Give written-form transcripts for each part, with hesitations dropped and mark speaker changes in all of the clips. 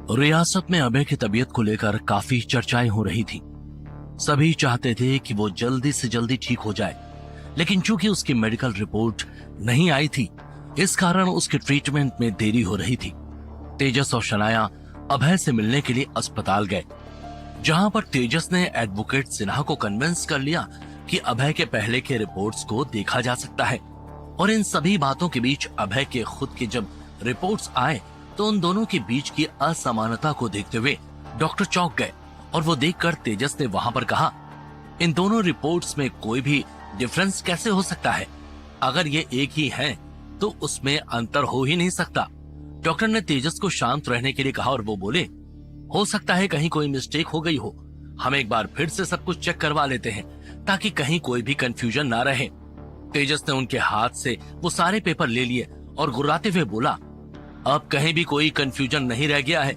Speaker 1: रियासत में अभय की तबीयत को लेकर काफी चर्चाएं हो रही थी। सभी चाहते थे कि वो जल्दी से जल्दी ठीक हो जाए, लेकिन चूंकि उसकी मेडिकल रिपोर्ट नहीं आई थी, इस कारण उसके ट्रीटमेंट में देरी हो रही थी। तेजस और शनाया अभय से मिलने के लिए अस्पताल गए, जहां पर तेजस ने एडवोकेट सिन्हा को कन्विंस कर लिया कि अभय के पहले के रिपोर्ट्स को देखा जा सकता है। और इन सभी बातों के बीच अभय के खुद के जब रिपोर्ट्स आए तो उन दोनों के बीच की असमानता को देखते हुए डॉक्टर चौंक गए और वो देखकर तेजस ने वहां पर कहा, इन दोनों रिपोर्ट्स में कोई भी डिफरेंस कैसे हो सकता है? अगर ये एक ही हैं, तो उसमें अंतर हो ही नहीं सकता। डॉक्टर ने तेजस को शांत रहने के लिए कहा और वो बोले, हो सकता है कहीं कोई मिस्टेक हो गई हो, हम एक बार फिर से सब कुछ चेक करवा लेते हैं ताकि कहीं कोई भी कंफ्यूजन ना रहे। तेजस ने उनके हाथ से वो सारे पेपर ले लिए और गुर्राते हुए बोला, अब कहीं भी कोई कंफ्यूजन नहीं रह गया है,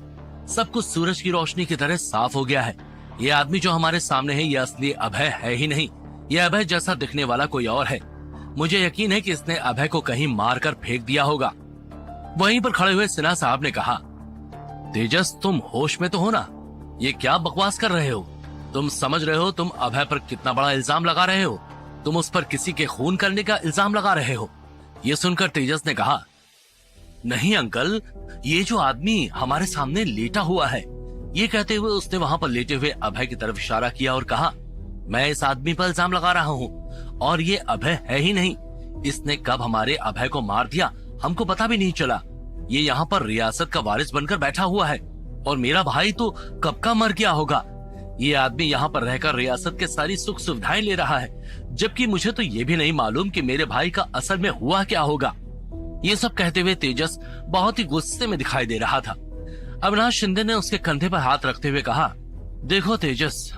Speaker 1: सब कुछ सूरज की रोशनी की तरह साफ हो गया है। ये आदमी जो हमारे सामने है, ये असली अभय है ही नहीं, ये अभय जैसा दिखने वाला कोई और है। मुझे यकीन है कि इसने अभय को कहीं मारकर फेंक दिया होगा। वहीं पर खड़े हुए सिन्हा साहब ने कहा, तेजस तुम होश में तो हो ना? ये क्या बकवास कर रहे हो? तुम समझ रहे हो तुम अभय पर कितना बड़ा इल्जाम लगा रहे हो? तुम उस पर किसी के खून करने का इल्जाम लगा रहे हो। ये सुनकर तेजस ने कहा, नहीं अंकल, ये जो आदमी हमारे सामने लेटा हुआ है। ये कहते हुए उसने वहां पर लेटे हुए अभय की तरफ इशारा किया और कहा, मैं इस आदमी पर इल्जाम लगा रहा हूँ और ये अभय है ही नहीं। इसने कब हमारे अभय को मार दिया हमको पता भी नहीं चला। ये यहाँ पर रियासत का वारिस बनकर बैठा हुआ है और मेरा भाई तो कब का मर गया होगा। ये आदमी यहाँ पर रहकर रियासत के सारी सुख सुविधाएं ले रहा है, जबकि मुझे तो ये भी नहीं मालूम कि मेरे भाई का असल में हुआ क्या होगा। ये सब कहते हुए तेजस बहुत ही गुस्से में दिखाई दे रहा था। अविनाश शिंदे ने उसके कंधे पर हाथ रखते हुए कहा, देखो तेजस,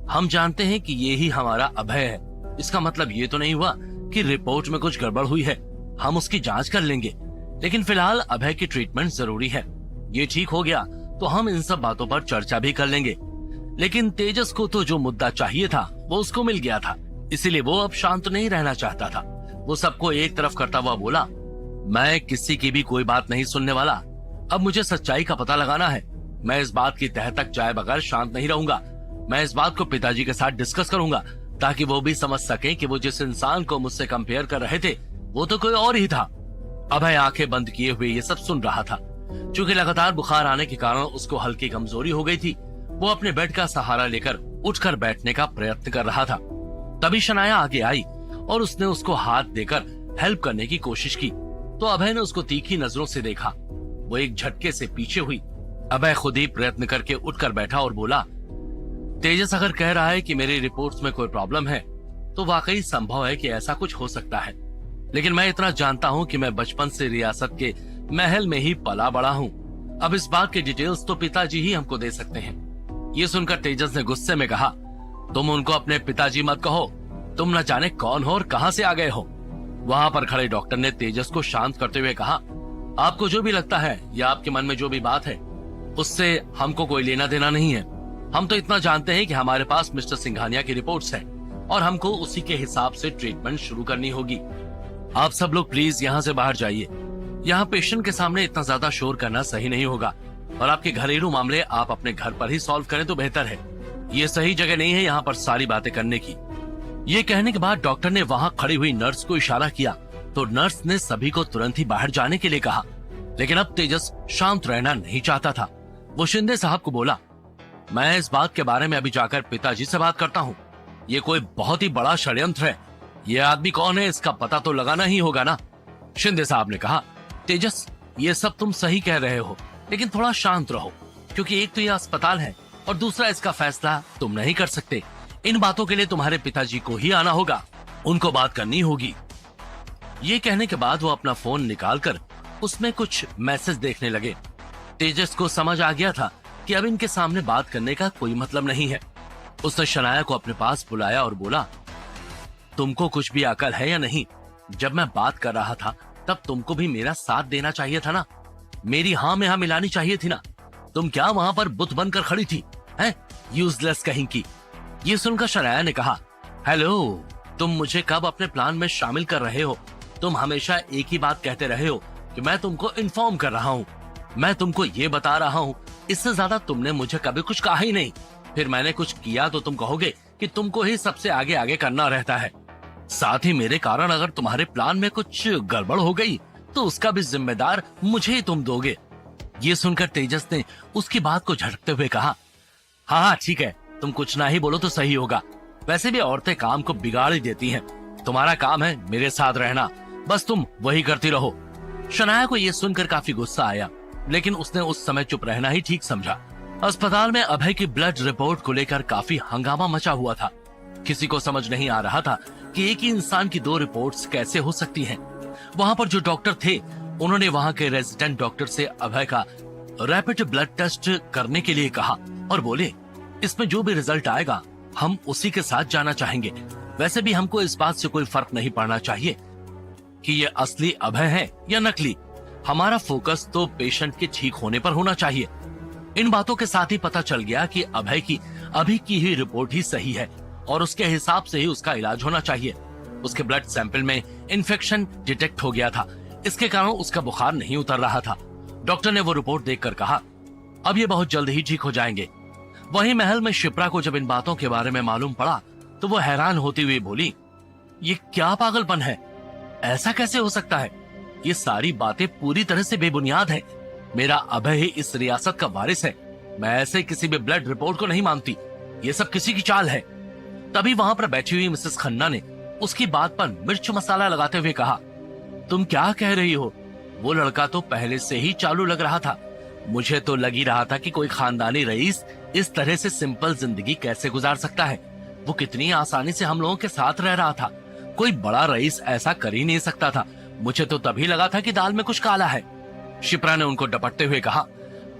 Speaker 1: हम जानते हैं कि ये ही हमारा अभय है। इसका मतलब ये तो नहीं हुआ कि रिपोर्ट में कुछ गड़बड़ हुई है। हम उसकी जांच कर लेंगे, लेकिन फिलहाल अभय की ट्रीटमेंट जरूरी है। ये ठीक हो गया तो हम इन सब बातों पर चर्चा भी कर लेंगे। लेकिन तेजस को तो जो मुद्दा चाहिए था वो उसको मिल गया था, इसीलिए वो अब शांत नहीं रहना चाहता था। वो सबको एक तरफ करता हुआ बोला, मैं किसी की भी कोई बात नहीं सुनने वाला। अब मुझे सच्चाई का पता लगाना है। मैं इस बात की तह तक जाए बगैर शांत नहीं रहूंगा। मैं इस बात को पिताजी के साथ डिस्कस करूंगा ताकि वो भी समझ सके कि वो जिस इंसान को मुझसे कंपेयर कर रहे थे वो तो कोई और ही था। अभय आंखें बंद किए हुए ये सब सुन रहा था। चूंकि लगातार बुखार आने के कारण उसको हल्की कमजोरी हो गई थी, वो अपने बेड का सहारा लेकर उठकर बैठने का प्रयत्न कर रहा था। तभी शनाया आगे आई और उसने उसको हाथ देकर हेल्प करने की कोशिश की, तो अभय ने उसको तीखी नजरों से देखा। वो एक झटके से पीछे हुई। अभय खुद ही प्रयत्न करके उठकर बैठा और बोला, तेजस अगर कह रहा है कि मेरी रिपोर्ट्स में कोई प्रॉब्लम है तो वाकई संभव है कि ऐसा कुछ हो सकता है, लेकिन मैं इतना जानता हूँ कि मैं बचपन से रियासत के महल में ही पला बड़ा हूँ। अब इस बात के डिटेल्स तो पिताजी ही हमको दे सकते हैं। ये सुनकर तेजस ने गुस्से में कहा, तुम उनको अपने पिताजी मत कहो, तुम न जाने कौन हो और कहां से आ गए हो। वहां पर खड़े डॉक्टर ने तेजस को शांत करते हुए कहा, आपको जो भी लगता है या आपके मन में जो भी बात है उससे हमको कोई लेना देना नहीं है। हम तो इतना जानते हैं कि हमारे पास मिस्टर सिंघानिया की रिपोर्ट्स हैं और हमको उसी के हिसाब से ट्रीटमेंट शुरू करनी होगी। आप सब लोग प्लीज यहाँ से बाहर जाइए। यहाँ पेशेंट के सामने इतना ज्यादा शोर करना सही नहीं होगा और आपके घरेलू मामले आप अपने घर पर ही सॉल्व करें तो बेहतर है। ये सही जगह नहीं है यहाँ पर सारी बातें करने की। ये कहने के बाद डॉक्टर ने वहाँ खड़ी हुई नर्स को इशारा किया तो नर्स ने सभी को तुरंत ही बाहर जाने के लिए कहा। लेकिन अब तेजस शांत रहना नहीं चाहता था। वो शिंदे साहब को बोला, मैं इस बात के बारे में अभी जाकर पिताजी से बात करता हूँ। ये कोई बहुत ही बड़ा षड्यंत्र है। ये आदमी कौन है इसका पता तो लगाना ही होगा ना। शिंदे साहब ने कहा, तेजस ये सब तुम सही कह रहे हो, लेकिन थोड़ा शांत रहो, क्योंकि एक तो ये अस्पताल है और दूसरा इसका फैसला तुम नहीं कर सकते। इन बातों के लिए तुम्हारे पिताजी को ही आना होगा, उनको बात करनी होगी। ये कहने के बाद वो अपना फोन निकालकर उसमें कुछ मैसेज देखने लगे। तेजस को समझ आ गया था कि अब इनके सामने बात करने का कोई मतलब नहीं है। उसने शनाया को अपने पास बुलाया और बोला, तुमको कुछ भी अकल है या नहीं? जब मैं बात कर रहा था तब तुमको भी मेरा साथ देना चाहिए था ना, मेरी हाँ में हाँ मिलानी चाहिए थी ना। तुम क्या वहां पर बुत बनकर खड़ी थी? हैं? यूजलेस कहीं की। ये सुनकर शनाया ने कहा, हेलो, तुम मुझे कब अपने प्लान में शामिल कर रहे हो? तुम हमेशा एक ही बात कहते रहे हो कि मैं तुमको इन्फॉर्म कर रहा हूँ। मैं तुमको ये बता रहा हूँ इससे ज्यादा तुमने मुझे कभी कुछ कहा ही नहीं। फिर मैंने कुछ किया तो तुम कहोगे कि तुमको ही सबसे आगे आगे करना रहता है। साथ ही मेरे कारण अगर तुम्हारे प्लान में कुछ गड़बड़ हो गई तो उसका भी जिम्मेदार मुझे ही तुम दोगे। ये सुनकर तेजस ने उसकी बात को झटकते हुए कहा, हाँ ठीक है, तुम कुछ ना ही बोलो तो सही होगा। वैसे भी औरतें काम को बिगाड़ ही देती हैं। तुम्हारा काम है मेरे साथ रहना, बस तुम वही करती रहो। शनाया को यह सुनकर काफी गुस्सा आया, लेकिन उसने उस समय चुप रहना ही ठीक समझा। अस्पताल में अभय की ब्लड रिपोर्ट को लेकर काफी हंगामा मचा हुआ था। किसी को समझ नहीं आ रहा था कि एक ही इंसान की 2 रिपोर्ट्स कैसे हो सकती हैं। वहाँ पर जो डॉक्टर थे उन्होंने वहाँ के रेजिडेंट डॉक्टर से अभय का रैपिड ब्लड टेस्ट करने के लिए कहा और बोले, इसमें जो भी रिजल्ट आएगा हम उसी के साथ जाना चाहेंगे। वैसे भी हमको इस बात से कोई फर्क नहीं पड़ना चाहिए कि ये असली अभय है या नकली। हमारा फोकस तो पेशेंट के ठीक होने पर होना चाहिए। इन बातों के साथ ही पता चल गया कि अभय की अभी की ही रिपोर्ट ही सही है और उसके हिसाब से ही उसका इलाज होना चाहिए। उसके ब्लड सैंपल में इन्फेक्शन डिटेक्ट हो गया था, इसके कारण उसका बुखार नहीं उतर रहा था। डॉक्टर ने वो रिपोर्ट देखकर कहा, अब ये बहुत जल्द ही ठीक हो जाएंगे। वहीं महल में शिप्रा को जब इन बातों के बारे में मालूम पड़ा तो वो हैरान होती हुई बोली, ये क्या पागलपन है, ऐसा कैसे हो सकता है? ये सारी बातें पूरी तरह से बेबुनियाद है। मेरा अभय ही इस रियासत का वारिस है। मैं ऐसे किसी भी ब्लड रिपोर्ट को नहीं मानती। ये सब किसी की चाल है। तभी वहाँ पर बैठी हुई मिसेस खन्ना ने उसकी बात पर मिर्च मसाला लगाते हुए कहा, तुम क्या कह रही हो? वो लड़का तो पहले से ही चालू लग रहा था। मुझे तो लग ही रहा था कि कोई खानदानी रईस इस तरह से सिंपल जिंदगी कैसे गुजार सकता है। वो कितनी आसानी से हम लोगों के साथ रह रहा था। कोई बड़ा रईस ऐसा कर ही नहीं सकता था। मुझे तो तभी लगा था कि दाल में कुछ काला है। शिप्रा ने उनको डपटते हुए कहा,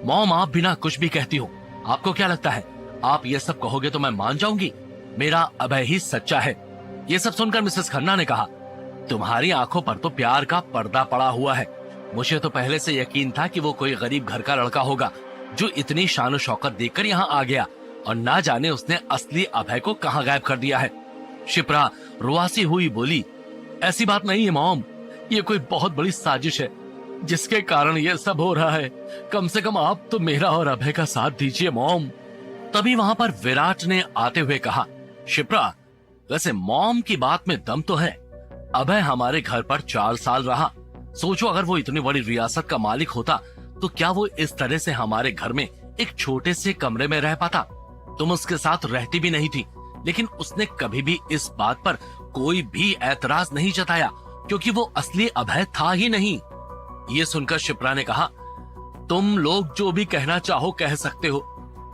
Speaker 1: मॉम आप बिना कुछ भी कहती हो। आपको क्या लगता है आप ये सब कहोगे तो मैं मान जाऊंगी? मेरा अभय ही सच्चा है। ये सब सुनकर मिसेस खन्ना ने कहा, तुम्हारी आंखों पर तो प्यार का पर्दा पड़ा हुआ है। मुझे तो पहले से यकीन था कि वो कोई गरीब घर का लड़का होगा जो इतनी शान शौकत देखकर यहाँ आ गया और ना जाने उसने असली अभय को कहाँ गायब कर दिया है। शिप्रा रुआसी हुई बोली, ऐसी बात नहीं है मॉम, ये कोई बहुत बड़ी साजिश है जिसके कारण ये सब हो रहा है। कम से कम आप तो मेरा और अभय का साथ दीजिए मॉम। तभी वहाँ पर विराट ने आते हुए कहा, शिप्रा वैसे मॉम की बात में दम तो है। अभय हमारे घर पर 4 साल रहा। सोचो अगर वो इतनी बड़ी रियासत का मालिक होता तो क्या वो इस तरह से हमारे घर में एक छोटे से कमरे में रह पाता? तुम उसके साथ रहती भी नहीं थी, लेकिन उसने कभी भी इस बात पर कोई भी ऐतराज नहीं जताया क्योंकि वो असली अभय था ही नहीं। ये सुनकर शिप्रा ने कहा, तुम लोग जो भी कहना चाहो कह सकते हो,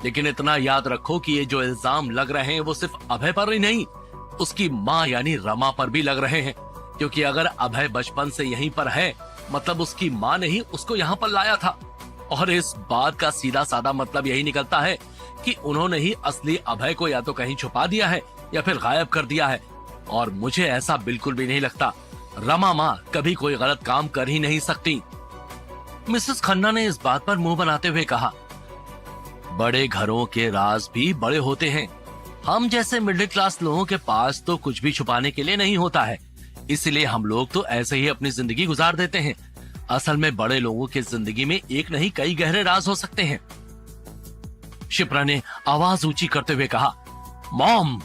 Speaker 1: लेकिन इतना याद रखो कि ये जो इल्जाम लग रहे हैं वो सिर्फ अभय पर ही नहीं, उसकी माँ यानी रमा पर भी लग रहे हैं। क्योंकि अगर अभय बचपन से यहीं पर है मतलब उसकी माँ ने ही उसको यहाँ पर लाया था। और इस बात का सीधा साधा मतलब यही निकलता है कि उन्होंने ही असली अभय को या तो कहीं छुपा दिया है या फिर गायब कर दिया है। और मुझे ऐसा बिल्कुल भी नहीं लगता। रमा माँ कभी कोई गलत काम कर ही नहीं सकती। मिसेस खन्ना ने इस बात पर मुंह बनाते हुए कहा, बड़े घरों के राज भी बड़े होते हैं। हम जैसे मिडिल क्लास लोगों के पास तो कुछ भी छुपाने के लिए नहीं होता है, इसलिए हम लोग तो ऐसे ही अपनी जिंदगी गुजार देते हैं। असल में बड़े लोगों की जिंदगी में एक नहीं कई गहरे राज हो सकते हैं। शिप्रा ने आवाज ऊंची करते हुए कहा, मॉम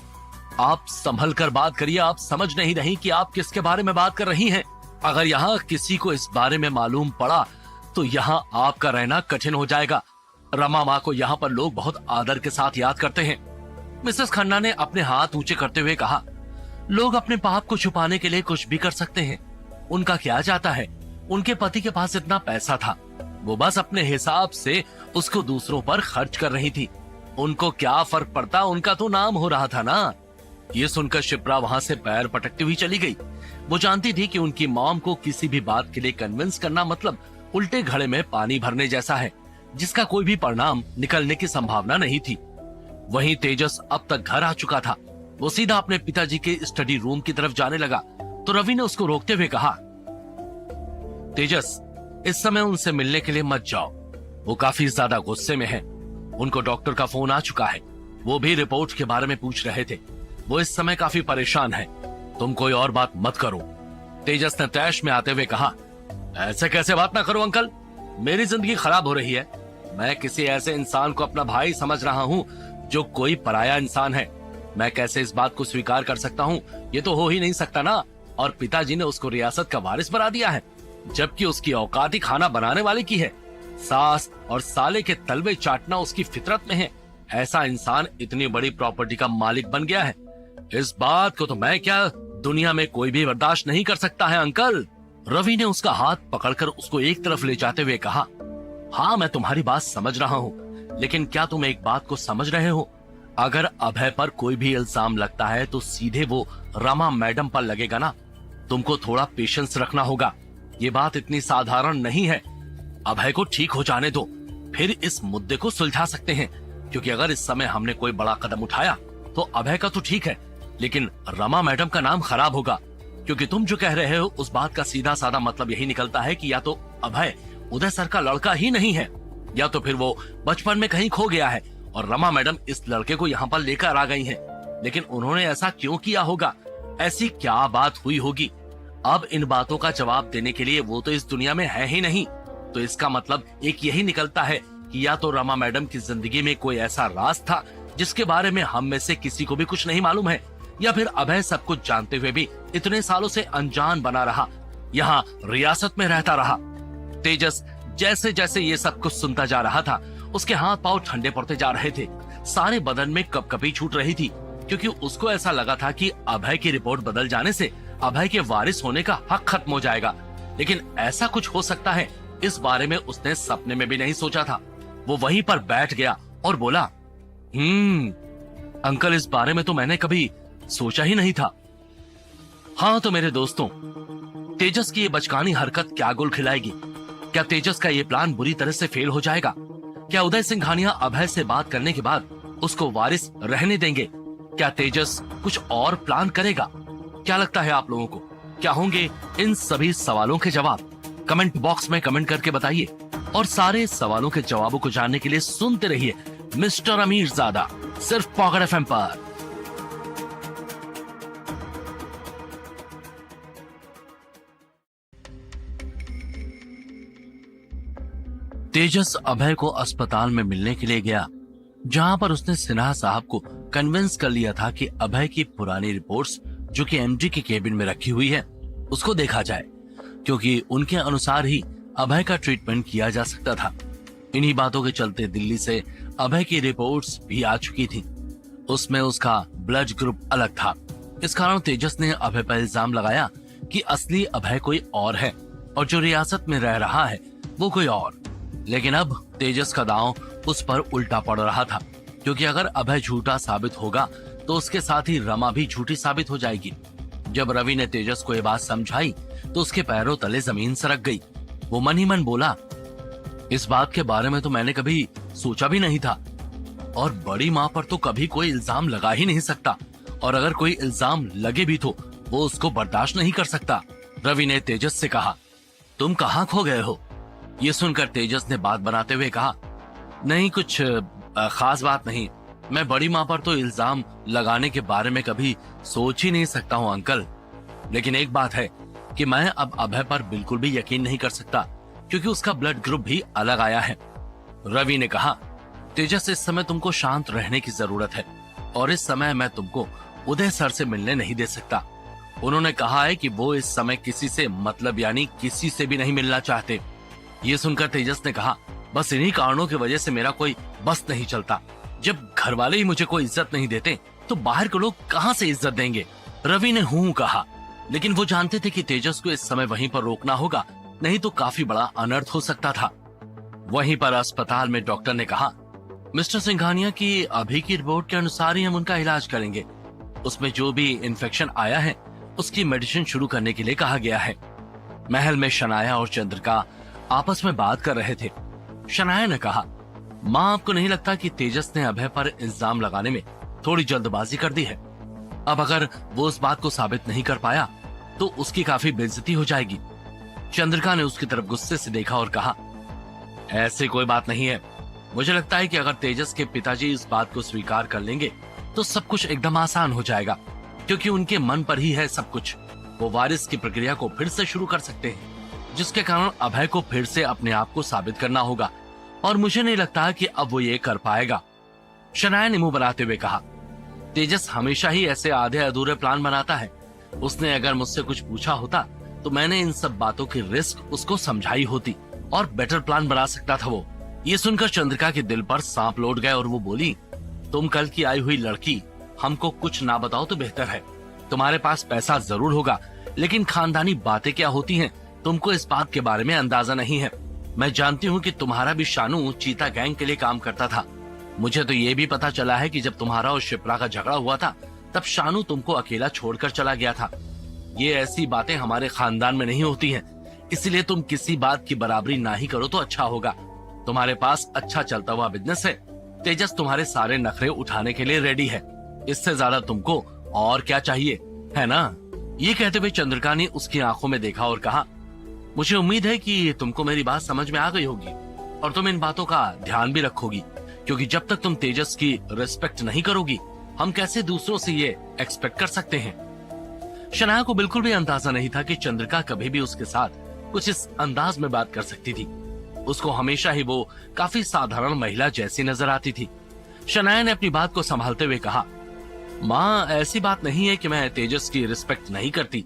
Speaker 1: आप संभल कर बात करिए। आप समझ नहीं रही कि आप किसके बारे में बात कर रही हैं। अगर यहाँ किसी को इस बारे में मालूम पड़ा तो यहाँ आपका रहना कठिन हो जाएगा। रमा माँ को यहाँ पर लोग बहुत आदर के साथ याद करते हैं। मिसेस खन्ना ने अपने हाथ ऊंचे करते हुए कहा, लोग अपने पाप को छुपाने के लिए कुछ भी कर सकते हैं। उनका क्या जाता है? उनके पति के पास इतना पैसा था, वो बस अपने हिसाब से उसको दूसरों पर खर्च कर रही थी। उनको क्या फर्क पड़ता, उनका तो नाम हो रहा था ना। ये सुनकर शिप्रा वहां से पैर पटकती हुई चली गई। वो जानती थी कि उनकी मॉम को किसी भी बात के लिए कन्विंस करना मतलब उल्टे घड़े में पानी भरने जैसा है, जिसका कोई भी परिणाम निकलने की संभावना नहीं थी। वहीं तेजस अब तक घर आ चुका था। वो सीधा अपने पिताजी के स्टडी रूम की तरफ जाने लगा तो रवि ने उसको रोकते हुए कहा, तेजस इस समय उनसे मिलने के लिए मत जाओ, वो काफी ज्यादा गुस्से में हैं। उनको डॉक्टर का फोन आ चुका है, वो भी रिपोर्ट के बारे में पूछ रहे थे। वो इस समय काफी परेशान है, तुम कोई और बात मत करो। तेजस ने तैश में आते हुए कहा, ऐसे कैसे बात ना करो अंकल, मेरी जिंदगी खराब हो रही है। मैं किसी ऐसे इंसान को अपना भाई समझ रहा हूँ जो कोई पराया इंसान है। मैं कैसे इस बात को स्वीकार कर सकता हूँ? ये तो हो ही नहीं सकता ना। और पिताजी ने उसको रियासत का वारिस बना दिया है, जबकि उसकी औकात ही खाना बनाने वाले की है। सास और साले के तलवे चाटना उसकी फितरत में है। ऐसा इंसान इतनी बड़ी प्रॉपर्टी का मालिक बन गया है। इस बात को तो मैं क्या, दुनिया में कोई भी बर्दाश्त नहीं कर सकता है अंकल। रवि ने उसका हाथ पकड़कर उसको एक तरफ ले जाते हुए कहा, हाँ मैं तुम्हारी बात समझ रहा हूँ, लेकिन क्या तुम एक बात को समझ रहे हो? अगर अभय पर कोई भी इल्जाम लगता है तो सीधे वो रमा मैडम पर लगेगा ना। तुमको थोड़ा पेशेंस रखना होगा। ये बात इतनी साधारण नहीं है। अभय को ठीक हो जाने दो, फिर इस मुद्दे को सुलझा सकते हैं। क्योंकि अगर इस समय हमने कोई बड़ा कदम उठाया तो अभय का तो ठीक है, लेकिन रमा मैडम का नाम खराब होगा। क्योंकि तुम जो कह रहे हो उस बात का सीधा साधा मतलब यही निकलता है कि या तो अभय उदय सर का लड़का ही नहीं है, या तो फिर वो बचपन में कहीं खो गया है और रमा मैडम इस लड़के को यहाँ पर लेकर आ गई हैं। लेकिन उन्होंने ऐसा क्यों किया होगा? ऐसी क्या बात हुई होगी? अब इन बातों का जवाब देने के लिए वो तो इस दुनिया में है ही नहीं। तो इसका मतलब एक यही निकलता है कि या तो रमा मैडम की जिंदगी में कोई ऐसा राज था जिसके बारे में हम में से किसी को भी कुछ नहीं मालूम है, या फिर अभय सब कुछ जानते हुए भी इतने सालों से अनजान बना रहा, यहाँ रियासत में रहता रहा। तेजस जैसे जैसे ये सब कुछ सुनता जा रहा था, उसके हाथ पांव ठंडे पड़ते जा रहे थे। सारे बदन में कपकपी छूट रही थी, क्योंकि उसको ऐसा लगा था कि अभय की रिपोर्ट बदल जाने से अभय के वारिस होने का हक खत्म हो जाएगा। लेकिन ऐसा कुछ हो सकता है, इस बारे में उसने सपने में भी नहीं सोचा था। वो वहीं पर बैठ गया और बोला, अंकल इस बारे में तो मैंने कभी सोचा ही नहीं था। हाँ तो मेरे दोस्तों, तेजस की ये बचकानी हरकत क्या गुल खिलाएगी? क्या तेजस का ये प्लान बुरी तरह से फेल हो जाएगा? क्या उदय सिंघानिया अभय से बात करने के बाद उसको वारिस रहने देंगे? क्या तेजस कुछ और प्लान करेगा? क्या लगता है आप लोगों को? क्या होंगे इन सभी सवालों के जवाब? कमेंट बॉक्स में कमेंट करके बताइए। और सारे सवालों के जवाबों को जानने के लिए सुनते रहिए मिस्टर अमीरजादा, सिर्फ पॉकेट एफएम पर। तेजस अभय को अस्पताल में मिलने के लिए गया, जहां पर उसने सिन्हा साहब को कन्विंस कर लिया था कि अभय की पुरानी रिपोर्ट्स जो कि एमडी के केबिन में रखी हुई है उसको देखा जाए, क्योंकि उनके अनुसार ही अभय का ट्रीटमेंट किया जा सकता था। इन्हीं बातों के चलते दिल्ली से अभय की रिपोर्ट्स भी आ चुकी थी। उसमें उसका ब्लड ग्रुप अलग था। इस कारण तेजस ने अभय पर इल्जाम लगाया कि असली अभय कोई और है और जो रियासत में रह रहा है वो कोई और। लेकिन अब तेजस का दांव उस पर उल्टा पड़ रहा था, क्योंकि अगर अभय झूठा साबित होगा तो उसके साथ ही रमा भी झूठी साबित हो जाएगी। जब रवि ने तेजस को ये बात समझाई तो उसके पैरों तले जमीन सरक गई। वो मन ही मन बोला, इस बात के बारे में तो मैंने कभी सोचा भी नहीं था, और बड़ी माँ पर तो कभी कोई इल्जाम लगा ही नहीं सकता, और अगर कोई इल्जाम लगे भी तो वो उसको बर्दाश्त नहीं कर सकता। रवि ने तेजस से कहा, तुम कहाँ खो गए हो? ये सुनकर तेजस ने बात बनाते हुए कहा, नहीं कुछ खास बात नहीं, मैं बड़ी माँ पर तो इल्जाम लगाने के बारे में कभी सोच ही नहीं सकता हूँ अंकल। लेकिन एक बात है कि मैं अब अभय पर बिल्कुल भी यकीन नहीं कर सकता, क्योंकि उसका ब्लड ग्रुप भी अलग आया है। रवि ने कहा, तेजस इस समय तुमको शांत रहने की जरूरत है, और इस समय मैं तुमको उदय सर से मिलने नहीं दे सकता। उन्होंने कहा है कि वो इस समय किसी से मतलब यानी किसी से भी नहीं मिलना चाहते। ये सुनकर तेजस ने कहा, बस इन्हीं कारणों की वजह से मेरा कोई बस नहीं चलता। जब घर वाले ही मुझे कोई इज्जत नहीं देते तो बाहर के लोग कहाँ से इज्जत देंगे? रवि ने हूँ कहा, लेकिन वो जानते थे कि तेजस को इस समय वहीं पर रोकना होगा, नहीं तो काफी बड़ा अनर्थ हो सकता था। वहीं पर अस्पताल में डॉक्टर ने कहा, मिस्टर सिंघानिया की अभी की रिपोर्ट के अनुसार ही हम उनका इलाज करेंगे। उसमें जो भी इन्फेक्शन आया है उसकी मेडिसिन शुरू करने के लिए कहा गया है। महल में शनाया और चंद्रिका आपस में बात कर रहे थे। शनाया ने कहा, माँ आपको नहीं लगता कि तेजस ने अभय पर इल्जाम लगाने में थोड़ी जल्दबाजी कर दी है? अब अगर वो उस बात को साबित नहीं कर पाया तो उसकी काफी बेइज्जती हो जाएगी। चंद्रिका ने उसकी तरफ गुस्से से देखा और कहा, ऐसी कोई बात नहीं है। मुझे लगता है कि अगर तेजस के पिताजी इस बात को स्वीकार कर लेंगे तो सब कुछ एकदम आसान हो जाएगा, क्योंकि उनके मन पर ही है सब कुछ। वो वारिस की प्रक्रिया को फिर से शुरू कर सकते हैं, जिसके कारण अभय को फिर से अपने आप को साबित करना होगा। और मुझे नहीं लगता कि अब वो ये कर पाएगा। शनाया ने मुंह बनाते हुए कहा, तेजस हमेशा ही ऐसे आधे अधूरे प्लान बनाता है। उसने अगर मुझसे कुछ पूछा होता तो मैंने इन सब बातों की रिस्क उसको समझाई होती और बेटर प्लान बना सकता था वो। ये सुनकर चंद्रिका के दिल पर सांप लौट गए और वो बोली, तुम कल की आई हुई लड़की, हमको कुछ ना बताओ तो बेहतर है। तुम्हारे पास पैसा जरूर होगा, लेकिन खानदानी बातें क्या होती हैं, तुमको इस बात के बारे में अंदाजा नहीं है। मैं जानती हूँ कि तुम्हारा भी शानू चीता गैंग के लिए काम करता था। मुझे तो ये भी पता चला है कि जब तुम्हारा और शिप्रा का झगड़ा हुआ था तब शानू तुमको अकेला छोड़कर चला गया था। ये ऐसी बातें हमारे खानदान में नहीं होती हैं, इसलिए तुम किसी बात की बराबरी ना ही करो तो अच्छा होगा। तुम्हारे पास अच्छा चलता हुआ बिजनेस है, तेजस तुम्हारे सारे नखरे उठाने के लिए रेडी है। इससे ज्यादा तुमको और क्या चाहिए, है ना? ये कहते हुए चंद्रिका ने उसकी आंखों में देखा और कहा, मुझे उम्मीद है कि तुमको मेरी बात समझ में आ गई होगी और तुम इन बातों का ध्यान भी रखोगी, क्योंकि जब तक तुम तेजस की रिस्पेक्ट नहीं करोगी, हम कैसे दूसरों से ये एक्सपेक्ट कर सकते हैं। शनाया को बिल्कुल भी अंदाजा नहीं था कि चंद्रिका कभी भी उसके साथ कुछ इस अंदाज में बात कर सकती थी। उसको हमेशा ही वो काफी साधारण महिला जैसी नजर आती थी। शनाया ने अपनी बात को संभालते हुए कहा, माँ, ऐसी बात नहीं है कि मैं तेजस की रिस्पेक्ट नहीं करती,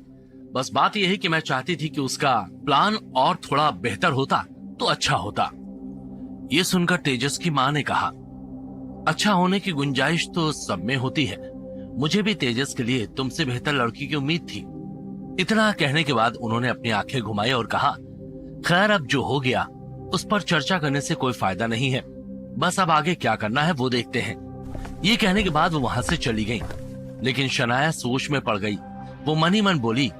Speaker 1: बस बात यह है कि मैं चाहती थी कि उसका प्लान और थोड़ा बेहतर होता तो अच्छा होता। ये सुनकर तेजस की माँ ने कहा, अच्छा होने की गुंजाइश तो सब में होती है। मुझे भी तेजस के लिए तुमसे बेहतर लड़की की उम्मीद थी। इतना कहने के बाद उन्होंने अपनी आंखें घुमाई और कहा, खैर अब जो हो गया उस पर चर्चा करने से कोई फायदा नहीं है, बस अब आगे क्या करना है वो देखते हैं। ये कहने के बाद वो वहां से चली गई, लेकिन शनाया सोच में पड़ गई। वो मन ही मन बोली,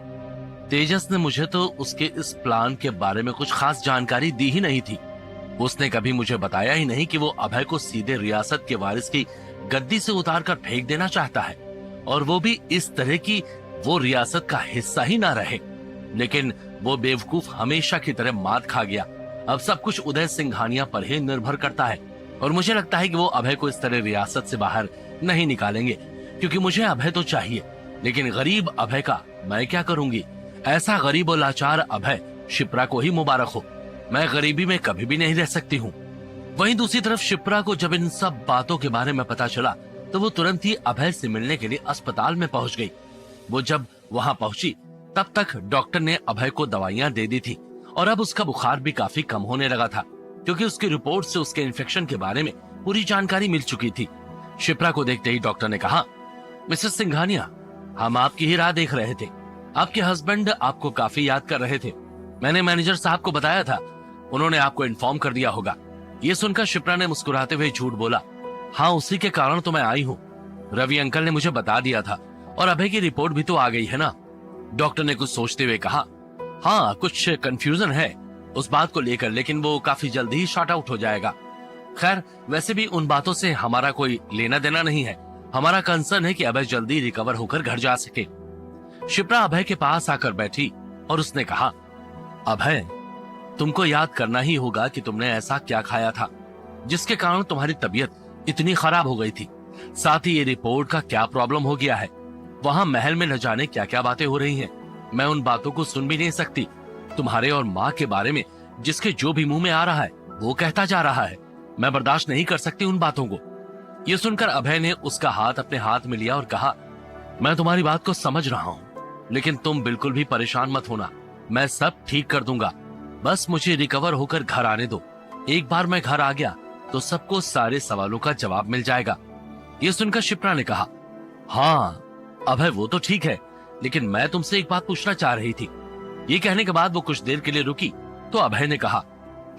Speaker 1: तेजस ने मुझे तो उसके इस प्लान के बारे में कुछ खास जानकारी दी ही नहीं थी। उसने कभी मुझे बताया ही नहीं कि वो अभय को सीधे रियासत के वारिस की गद्दी से उतारकर फेंक देना चाहता है, और वो भी इस तरह की वो रियासत का हिस्सा ही ना रहे। लेकिन वो बेवकूफ हमेशा की तरह मात खा गया। अब सब कुछ उदय सिंघानिया पर ही निर्भर करता है, और मुझे लगता है कि वो अभय को इस तरह रियासत से बाहर नहीं निकालेंगे, क्योंकि मुझे अभय तो चाहिए, लेकिन गरीब अभय का मैं क्या करूंगी। ऐसा गरीब और लाचार अभय शिप्रा को ही मुबारक हो। मैं गरीबी में कभी भी नहीं रह सकती हूँ। वहीं दूसरी तरफ शिप्रा को जब इन सब बातों के बारे में पता चला तो वो तुरंत ही अभय से मिलने के लिए अस्पताल में पहुंच गई। वो जब वहां पहुंची तब तक डॉक्टर ने अभय को दवाइयां दे दी थी, और अब उसका बुखार भी काफी कम होने लगा था, क्योंकि उसकी रिपोर्ट से उसके इन्फेक्शन के बारे में पूरी जानकारी मिल चुकी थी। शिप्रा को देखते ही डॉक्टर ने कहा, मिसेस सिंघानिया, हम आपकी ही राह देख रहे थे। आपके हस्बैंड आपको काफी याद कर रहे थे। मैंने मैनेजर साहब को बताया था, उन्होंने आपको इन्फॉर्म कर दिया होगा। ये सुनकर शिप्रा ने मुस्कुराते हुए झूठ बोला, हाँ, उसी के कारण तो मैं आई हूँ। रवि अंकल ने मुझे बता दिया था, और अभय की रिपोर्ट भी तो आ गई है ना। डॉक्टर ने कुछ सोचते हुए कहा, हाँ, कुछ कंफ्यूजन है उस बात को लेकर, लेकिन वो काफी जल्दी ही शॉर्ट आउट हो जाएगा। खैर, वैसे भी उन बातों से हमारा कोई लेना देना नहीं है। हमारा कंसर्न है कि अभय जल्दी रिकवर होकर घर जा सके। शिप्रा अभय के पास आकर बैठी और उसने कहा, अभय, तुमको याद करना ही होगा कि तुमने ऐसा क्या खाया था जिसके कारण तुम्हारी तबीयत इतनी खराब हो गई थी। साथ ही ये रिपोर्ट का क्या प्रॉब्लम हो गया है। वहाँ महल में न जाने क्या क्या बातें हो रही हैं। मैं उन बातों को सुन भी नहीं सकती। तुम्हारे और माँ के बारे में जिसके जो भी मुंह में आ रहा है वो कहता जा रहा है। मैं बर्दाश्त नहीं कर सकती उन बातों को। ये सुनकर अभय ने उसका हाथ अपने हाथ में लिया और कहा, मैं तुम्हारी बात को समझ रहा हूँ, लेकिन तुम बिल्कुल भी परेशान मत होना। मैं सब ठीक कर दूंगा, बस मुझे रिकवर होकर घर आने दो। एक बार मैं घर आ गया तो सबको सारे सवालों का जवाब मिल जाएगा। ये सुनकर शिप्रा ने कहा, हाँ अभय, वो तो ठीक है, लेकिन मैं तुमसे एक बात पूछना चाह रही थी। ये कहने के बाद वो कुछ देर के लिए रुकी तो अभय ने कहा,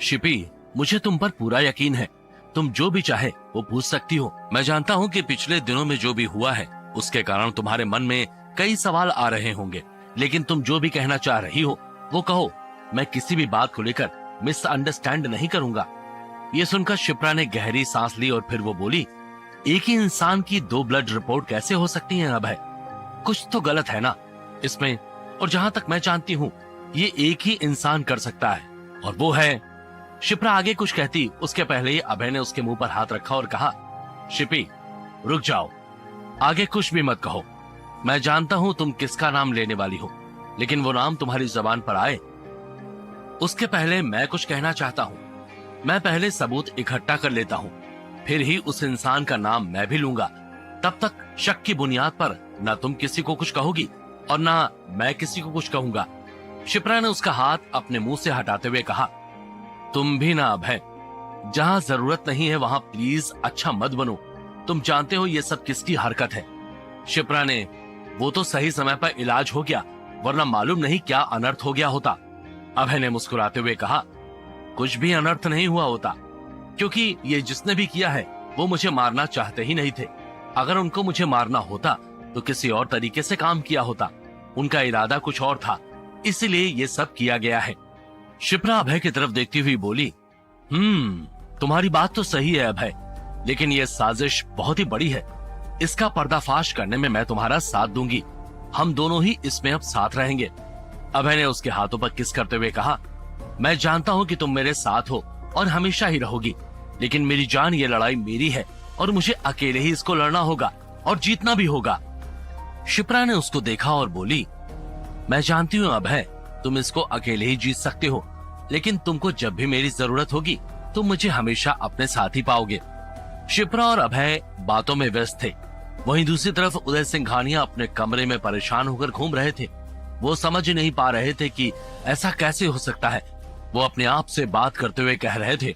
Speaker 1: शिपी, मुझे तुम पर पूरा यकीन है। तुम जो भी चाहे वो पूछ सकती हो। मैं जानता हूँ कि पिछले दिनों में जो भी हुआ है उसके कारण तुम्हारे मन में कई सवाल आ रहे होंगे, लेकिन तुम जो भी कहना चाह रही हो वो कहो। मैं किसी भी बात को लेकर मिसअंडरस्टैंड नहीं करूंगा। ये सुनकर शिप्रा ने गहरी सांस ली और फिर वो बोली, एक ही इंसान की दो ब्लड रिपोर्ट कैसे हो सकती है अभय? कुछ तो गलत है ना इसमें। और जहां तक मैं जानती हूँ ये एक ही इंसान कर सकता है, और वो है। शिप्रा आगे कुछ कहती उसके पहले ही अभय ने उसके मुंह पर हाथ रखा और कहा, शिपी, रुक जाओ, आगे कुछ भी मत कहो। मैं जानता हूँ तुम किसका नाम लेने वाली हो, लेकिन वो नाम तुम्हारी जबान पर आए उसके पहले मैं कुछ कहना चाहता हूँ। मैं पहले सबूत इकट्ठा कर लेता हूँ, फिर ही उस इंसान का नाम मैं भी लूंगा। तब तक शक की बुनियाद पर ना तुम किसी को कुछ कहोगी और ना मैं किसी को कुछ कहूंगा। शिप्रा ने उसका हाथ अपने मुंह से हटाते हुए कहा, तुम भी ना अभय, जहाँ जरूरत नहीं है वहाँ प्लीज अच्छा मत बनो। तुम जानते हो ये सब किसकी हरकत है। शिप्रा ने, वो तो सही समय पर इलाज हो गया, वरना मालूम नहीं क्या अनर्थ हो गया होता। अभय ने मुस्कुराते हुए कहा, कुछ भी अनर्थ नहीं हुआ होता, क्योंकि ये जिसने भी किया है वो मुझे मारना चाहते ही नहीं थे। अगर उनको मुझे मारना होता तो किसी और तरीके से काम किया होता। उनका इरादा कुछ और था, इसीलिए ये सब किया गया है। शिप्रा अभय की तरफ देखती हुई बोली, तुम्हारी बात तो सही है अभय, लेकिन ये साजिश बहुत ही बड़ी है। इसका पर्दाफाश करने में मैं तुम्हारा साथ दूंगी। हम दोनों ही इसमें अब साथ रहेंगे। अभय ने उसके हाथों पर किस करते हुए कहा, मैं जानता हूँ कि तुम मेरे साथ हो और हमेशा ही रहोगी, लेकिन मेरी जान, ये लड़ाई मेरी है और मुझे अकेले ही इसको लड़ना होगा और जीतना भी होगा। शिप्रा ने उसको देखा और बोली, मैं जानती हूँ अभय, तुम इसको अकेले ही जीत सकते हो, लेकिन तुमको जब भी मेरी जरूरत होगी तुम मुझे हमेशा अपने साथ ही पाओगे। शिप्रा और अभय बातों में व्यस्त थे। वहीं दूसरी तरफ उदय सिंघानिया अपने कमरे में परेशान होकर घूम रहे थे। वो समझ नहीं पा रहे थे कि ऐसा कैसे हो सकता है। वो अपने आप से बात करते हुए कह रहे थे,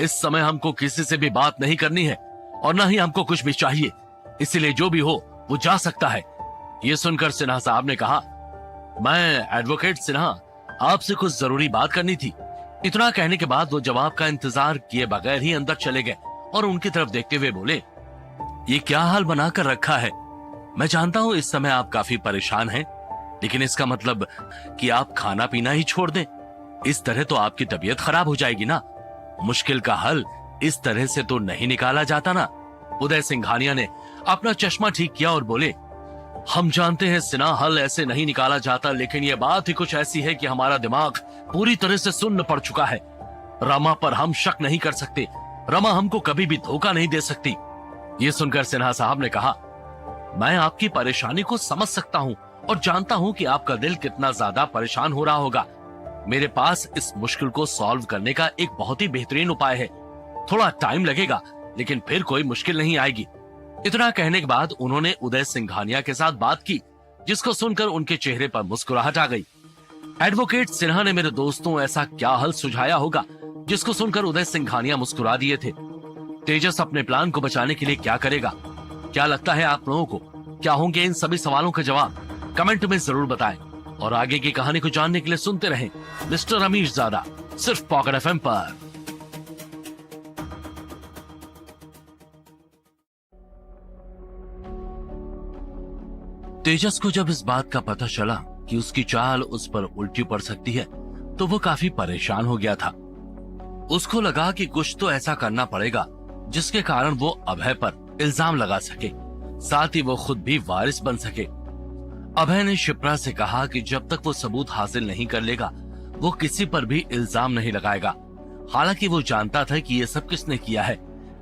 Speaker 1: इस समय हमको किसी से भी बात नहीं करनी है और न ही हमको कुछ भी चाहिए, इसलिए जो भी हो वो जा सकता है। ये सुनकर सिन्हा साहब ने कहा, मैं एडवोकेट सिन्हा, आपसे कुछ जरूरी बात करनी थी। इतना कहने के बाद वो जवाब का इंतजार किए बगैर ही अंदर चले गए और उनकी तरफ देखते हुए बोले, ये क्या हाल बनाकर रखा है। मैं जानता हूँ इस समय आप काफी परेशान हैं, लेकिन इसका मतलब कि आप खाना पीना ही छोड़ दें। इस तरह तो आपकी तबीयत खराब हो जाएगी ना। मुश्किल का हल इस तरह से तो नहीं निकाला जाता ना। उदय सिंघानिया ने अपना चश्मा ठीक किया और बोले, हम जानते हैं सिन्हा, हल ऐसे नहीं निकाला जाता, लेकिन यह बात ही कुछ ऐसी है कि हमारा दिमाग पूरी तरह से सुन्न पड़ चुका है। रमा पर हम शक नहीं कर सकते। रमा हमको कभी भी धोखा नहीं दे सकती। ये सुनकर सिन्हा साहब ने कहा, मैं आपकी परेशानी को समझ सकता हूँ और जानता हूँ कि आपका दिल कितना ज्यादा परेशान हो रहा होगा। मेरे पास इस मुश्किल को सॉल्व करने का एक बहुत ही बेहतरीन उपाय है। थोड़ा टाइम लगेगा, लेकिन फिर कोई मुश्किल नहीं आएगी। इतना कहने के बाद उन्होंने उदय सिंघानिया के साथ बात की, जिसको सुनकर उनके चेहरे पर मुस्कुराहट आ गई। एडवोकेट सिन्हा ने मेरे दोस्तों ऐसा क्या हल सुझाया होगा, जिसको सुनकर उदय सिंघानिया मुस्कुरा दिए थे। तेजस अपने प्लान को बचाने के लिए क्या करेगा? क्या लगता है आप लोगों को? क्या होंगे इन सभी सवालों के जवाब? कमेंट में जरूर बताएं। और आगे की कहानी को जानने के लिए सुनते रहें मिस्टर अमीरजादा, सिर्फ पॉकेट एफएम पर। तेजस को जब इस बात का पता चला कि उसकी चाल उस पर उल्टी पड़ सकती है तो वो काफी परेशान हो गया था। उसको लगा कि कुछ तो ऐसा करना पड़ेगा जिसके कारण वो अभय पर इल्जाम लगा सके, साथ ही वो खुद भी वारिस बन सके। अभय ने शिप्रा से कहा कि जब तक वो सबूत हासिल नहीं कर लेगा वो किसी पर भी इल्जाम नहीं लगाएगा। हालांकि वो जानता था कि ये सब किसने किया है,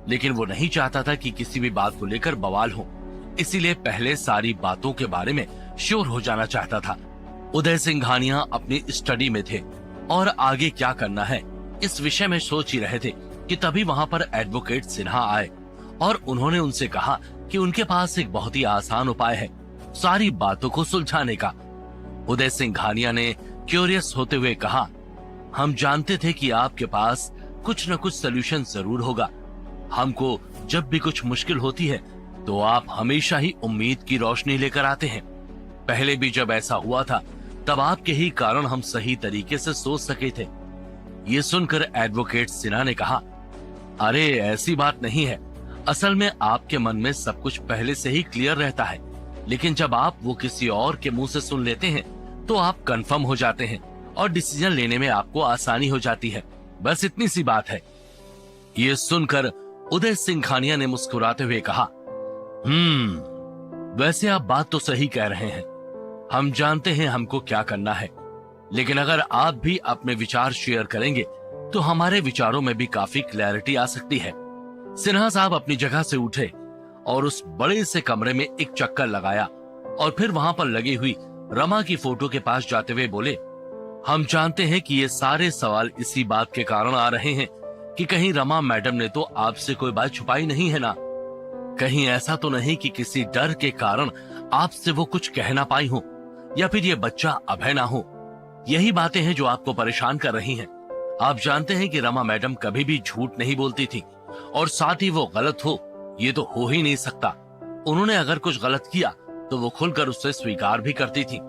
Speaker 1: लेकिन वो नहीं चाहता था कि किसी भी बात को लेकर बवाल हो, इसीलिए पहले सारी बातों के बारे में श्योर हो जाना चाहता था। उदय सिंघानिया अपनी स्टडी में थे और आगे क्या करना है इस विषय में सोच ही रहे थे कि तभी वहां पर एडवोकेट सिन्हा आए और उन्होंने उनसे कहा कि उनके पास एक बहुत ही आसान उपाय है सारी बातों को सुलझाने का। उदय सिंघानिया ने क्यूरियस होते हुए कहा, हम जानते थे कि आपके पास कुछ न कुछ सोल्यूशन जरूर होगा। हमको जब भी कुछ मुश्किल होती है तो आप हमेशा ही उम्मीद की रोशनी लेकर आते हैं। पहले भी जब ऐसा हुआ था तब आपके ही कारण हम सही तरीके से सोच सके थे। ये सुनकर एडवोकेट सिन्हा ने कहा, अरे ऐसी बात नहीं है, असल में आपके मन में सब कुछ पहले से ही क्लियर रहता है, लेकिन जब आप वो किसी और के मुंह से सुन लेते हैं तो आप कंफर्म हो जाते हैं और डिसीजन लेने में आपको आसानी हो जाती है। बस इतनी सी बात है। ये सुनकर उदय सिंघानिया ने मुस्कुराते हुए कहा, वैसे आप बात तो सही कह रहे हैं, हम जानते हैं हमको क्या करना है, लेकिन अगर आप भी अपने विचार शेयर करेंगे तो हमारे विचारों में भी काफी क्लैरिटी आ सकती है। सिन्हा साहब अपनी जगह से उठे और उस बड़े से कमरे में एक चक्कर लगाया और फिर वहां पर लगी हुई रमा की फोटो के पास जाते हुए बोले, हम जानते हैं कि ये सारे सवाल इसी बात के कारण आ रहे हैं कि कहीं रमा मैडम ने तो आपसे कोई बात छुपाई नहीं है ना, कहीं ऐसा तो नहीं कि किसी डर के कारण आपसे वो कुछ कह ना पाई हो, या फिर ये बच्चा अभय ना हो। यही बातें हैं जो आपको परेशान कर रही हैं। आप जानते हैं कि रमा मैडम कभी भी झूठ नहीं बोलती थी और साथ ही वो गलत हो ये तो हो ही नहीं सकता। उन्होंने अगर कुछ गलत किया तो वो खुलकर उससे स्वीकार भी करती थी।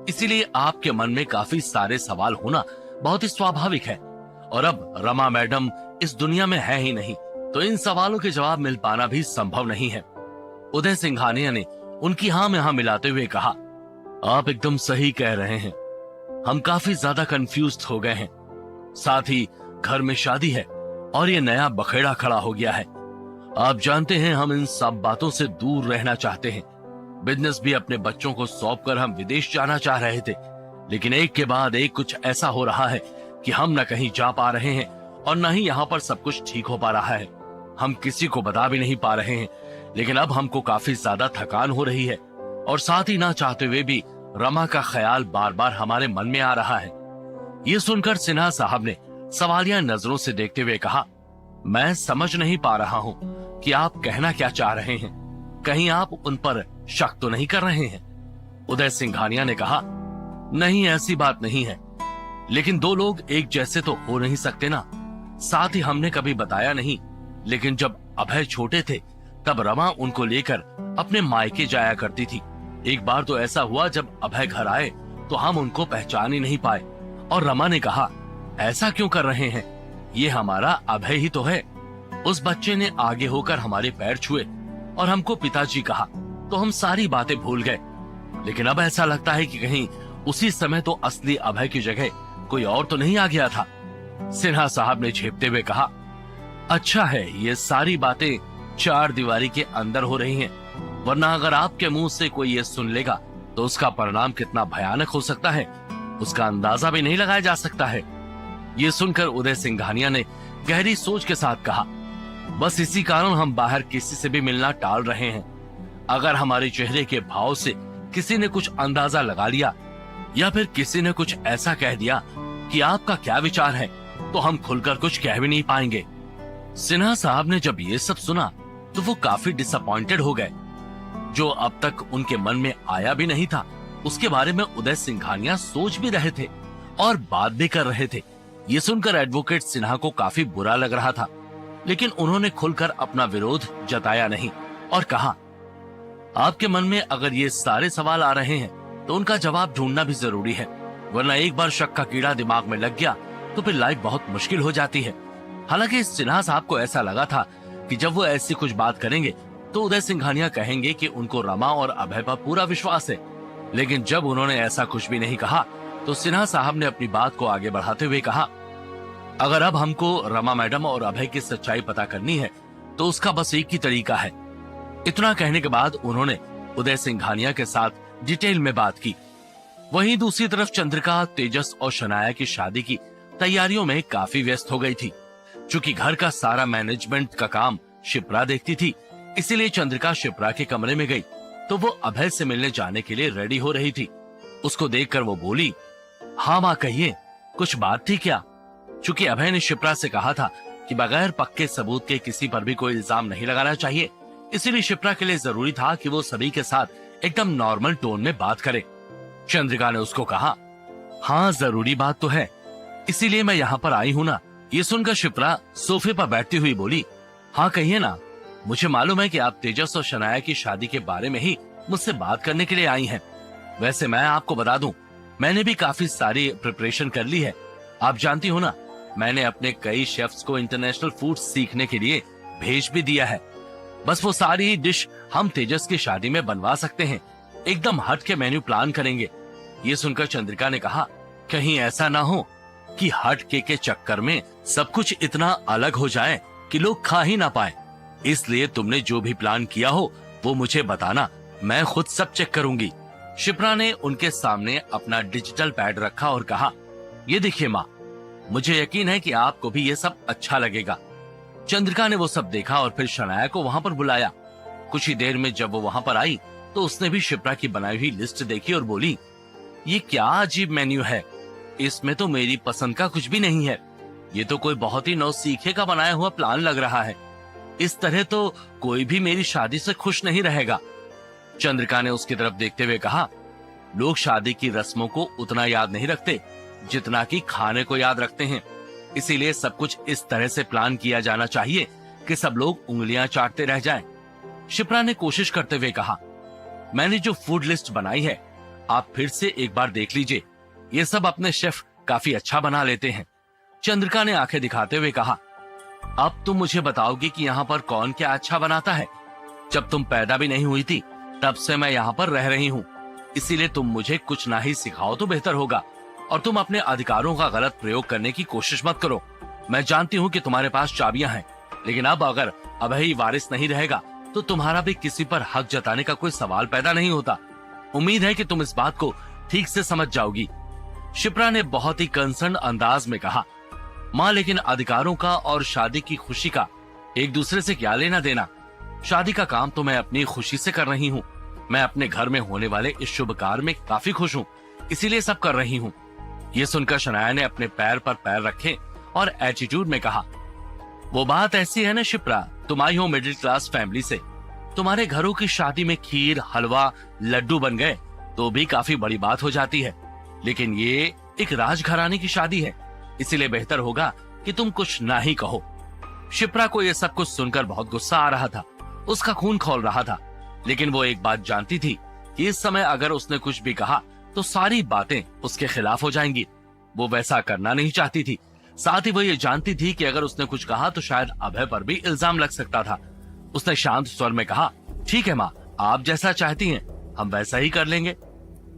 Speaker 1: इसीलिए आपके मन में काफी सारे सवाल होना बहुत ही स्वाभाविक है, और अब रमा मैडम इस दुनिया में है ही नहीं तो इन सवालों के जवाब मिल पाना भी संभव नहीं है। उदय सिंघानिया ने उनकी हाँ में हाँ मिलाते हुए कहा, आप एकदम सही कह रहे हैं, हम काफी ज्यादा कंफ्यूज्ड हो गए हैं। साथ ही घर में शादी है और ये नया बखेड़ा खड़ा हो गया है। आप जानते हैं हम इन सब बातों से दूर रहना चाहते हैं। बिजनेस भी अपने बच्चों को सौंप कर हम विदेश जाना चाह रहे थे, लेकिन एक के बाद एक कुछ ऐसा हो रहा है कि हम न कहीं जा पा रहे हैं और न ही यहाँ पर सब कुछ ठीक हो पा रहा है। हम किसी को बता भी नहीं पा रहे हैं, लेकिन अब हमको काफी ज्यादा थकान हो रही है और साथ ही ना चाहते हुए भी रमा का ख्याल बार बार हमारे मन में आ रहा है। ये सुनकर सिन्हा साहब ने सवालिया नजरों से देखते हुए कहा, मैं समझ नहीं पा रहा हूँ कि आप कहना क्या चाह रहे हैं, कहीं आप उन पर शक तो नहीं कर रहे हैं। उदय सिंघानिया ने कहा, नहीं ऐसी बात नहीं है, लेकिन दो लोग एक जैसे तो हो नहीं सकते ना। साथ ही हमने कभी बताया नहीं, लेकिन जब अभय छोटे थे तब रमा उनको लेकर अपने मायके जाया करती थी। एक बार तो ऐसा हुआ जब अभय घर आए तो हम उनको पहचान ही नहीं पाए और रमा ने कहा, ऐसा क्यों कर रहे हैं, ये हमारा अभय ही तो है। उस बच्चे ने आगे होकर हमारे पैर छुए और हमको पिताजी कहा तो हम सारी बातें भूल गए, लेकिन अब ऐसा लगता है कि कहीं उसी समय तो असली अभय की जगह कोई और तो नहीं आ गया था। सिन्हा साहब ने झेपते हुए कहा, अच्छा है ये सारी बातें चार दीवारी के अंदर हो रही हैं, वरना अगर आपके मुंह से कोई ये सुन लेगा तो उसका परिणाम कितना भयानक हो सकता है उसका अंदाजा भी नहीं लगाया जा सकता है। ये सुनकर उदय सिंघानिया ने गहरी सोच के साथ कहा, बस इसी कारण हम बाहर किसी से भी मिलना टाल रहे हैं। अगर हमारे चेहरे के भाव से किसी ने कुछ अंदाजा लगा लिया या फिर किसी ने कुछ ऐसा कह दिया कि आपका क्या विचार है तो हम खुलकर कुछ कह भी नहीं पाएंगे। सिन्हा साहब ने जब ये सब सुना तो वो काफी डिसअपॉइंटेड हो गए। जो अब तक उनके मन में आया भी नहीं था उसके बारे में उदय सिंघानिया सोच भी रहे थे और बात भी कर रहे थे। ये सुनकर एडवोकेट सिन्हा को काफी बुरा लग रहा था, लेकिन उन्होंने खुलकर अपना विरोध जताया नहीं और कहा, आपके मन में अगर ये सारे सवाल आ रहे हैं तो उनका जवाब ढूंढना भी जरूरी है, वरना एक बार शक का कीड़ा दिमाग में लग गया तो फिर लाइफ बहुत मुश्किल हो जाती है। हालांकि सिन्हा साहब को ऐसा लगा था कि जब वो ऐसी कुछ बात करेंगे तो उदय सिंघानिया कहेंगे कि उनको रमा और अभय पर पूरा विश्वास है, लेकिन जब उन्होंने ऐसा कुछ भी नहीं कहा तो सिन्हा साहब ने अपनी बात को आगे बढ़ाते हुए कहा, अगर अब हमको रमा मैडम और अभय की सच्चाई पता करनी है तो उसका बस एक ही तरीका है। इतना कहने के बाद उन्होंने उदय सिंघानिया के साथ डिटेल में बात की। वहीं दूसरी तरफ चंद्रिका, तेजस और शनाया की शादी की तैयारियों में काफी व्यस्त हो गई थी। चूंकि घर का सारा मैनेजमेंट का काम शिप्रा देखती थी, इसीलिए चंद्रिका शिप्रा के कमरे में गई तो वो अभय से मिलने जाने के लिए रेडी हो रही थी। उसको देखकर वो बोली, हाँ माँ कहिए, कुछ बात थी क्या? चूंकि अभय ने शिप्रा से कहा था कि बगैर पक्के सबूत के किसी पर भी कोई इल्जाम नहीं लगाना चाहिए, इसीलिए शिप्रा के लिए जरूरी था कि वो सभी के साथ एकदम नॉर्मल टोन में बात करे। चंद्रिका ने उसको कहा, हाँ जरूरी बात तो है, इसीलिए मैं यहाँ पर आई हूँ ना। ये सुनकर शिप्रा सोफे पर बैठती हुई बोली, हाँ कहिए ना, मुझे मालूम है कि आप तेजस और शनाया की शादी के बारे में ही मुझसे बात करने के लिए आई हैं। वैसे मैं आपको बता दूं, मैंने भी काफी सारी प्रिपरेशन कर ली है। आप जानती हो ना, मैंने अपने कई शेफ्स को इंटरनेशनल फूड सीखने के लिए भेज भी दिया है। बस वो सारी डिश हम तेजस की शादी में बनवा सकते हैं, एकदम हट के मेन्यू प्लान करेंगे। ये सुनकर चंद्रिका ने कहा, कहीं ऐसा ना हो कि हट के चक्कर में सब कुछ इतना अलग हो जाए कि लोग खा ही ना पाए। इसलिए तुमने जो भी प्लान किया हो वो मुझे बताना, मैं खुद सब चेक करूंगी। शिप्रा ने उनके सामने अपना डिजिटल पैड रखा और कहा, ये देखिए माँ, मुझे यकीन है कि आपको भी ये सब अच्छा लगेगा। चंद्रिका ने वो सब देखा और फिर शनाया को वहाँ पर बुलाया। कुछ ही देर में जब वो वहाँ पर आई तो उसने भी शिप्रा की बनाई हुई लिस्ट देखी और बोली, ये क्या अजीब मेन्यू है, इसमें तो मेरी पसंद का कुछ भी नहीं है। ये तो कोई बहुत ही नौसीखे का बनाया हुआ प्लान लग रहा है। इस तरह तो कोई भी मेरी शादी से खुश नहीं रहेगा। चंद्रिका ने उसकी तरफ देखते हुए कहा, लोग शादी की रस्मों को उतना याद नहीं रखते जितना कि खाने को याद रखते हैं, इसीलिए सब कुछ इस तरह से प्लान किया जाना चाहिए कि सब लोग उंगलियां चाटते रह जाएं। शिप्रा ने कोशिश करते हुए कहा, मैंने जो फूड लिस्ट बनाई है आप फिर से एक बार देख लीजिए, ये सब अपने शेफ काफी अच्छा बना लेते हैं। चंद्रिका ने आंखें दिखाते हुए कहा, अब तुम मुझे बताओगी कि यहाँ पर कौन क्या अच्छा बनाता है? जब तुम पैदा भी नहीं हुई थी तब से मैं यहाँ पर रह रही हूँ, इसीलिए तुम मुझे कुछ ना ही सिखाओ तो बेहतर होगा, और तुम अपने अधिकारों का गलत प्रयोग करने की कोशिश मत करो। मैं जानती हूँ कि तुम्हारे पास चाबियां हैं, लेकिन अब अगर अभय वारिस नहीं रहेगा तो तुम्हारा भी किसी पर हक जताने का कोई सवाल पैदा नहीं होता। उम्मीद है कि तुम इस बात को ठीक से समझ जाओगी। शिप्रा ने बहुत ही कंसर्न अंदाज में कहा, माँ लेकिन अधिकारों का और शादी की खुशी का एक दूसरे से क्या लेना देना? शादी का काम तो मैं अपनी खुशी से कर रही हूँ। मैं अपने घर में होने वाले इस शुभ कार्य में काफी खुश हूँ, इसीलिए सब कर रही हूँ। ये सुनकर शनाया ने अपने पैर पर पैर रखे और एटीट्यूड में कहा, वो बात ऐसी है ना शिप्रा, तुम आई हो मिडिल क्लास फैमिली से, तुम्हारे घरों की शादी में खीर, हलवा, लड्डू बन गए तो भी काफी बड़ी बात हो जाती है, लेकिन ये एक राजघराने की शादी है, इसीलिए बेहतर होगा कि तुम कुछ ना ही कहो। शिप्रा को ये सब कुछ सुनकर बहुत गुस्सा आ रहा था, उसका खून खौल रहा था, लेकिन वो एक बात जानती थी कि इस समय अगर उसने कुछ भी कहा तो सारी बातें उसके खिलाफ हो जाएंगी। वो वैसा करना नहीं चाहती थी। साथ ही वो ये जानती थी कि अगर उसने कुछ कहा तो शायद अभय पर भी इल्जाम लग सकता था। उसने शांत स्वर में कहा, ठीक है माँ, आप जैसा चाहती हैं हम वैसा ही कर लेंगे।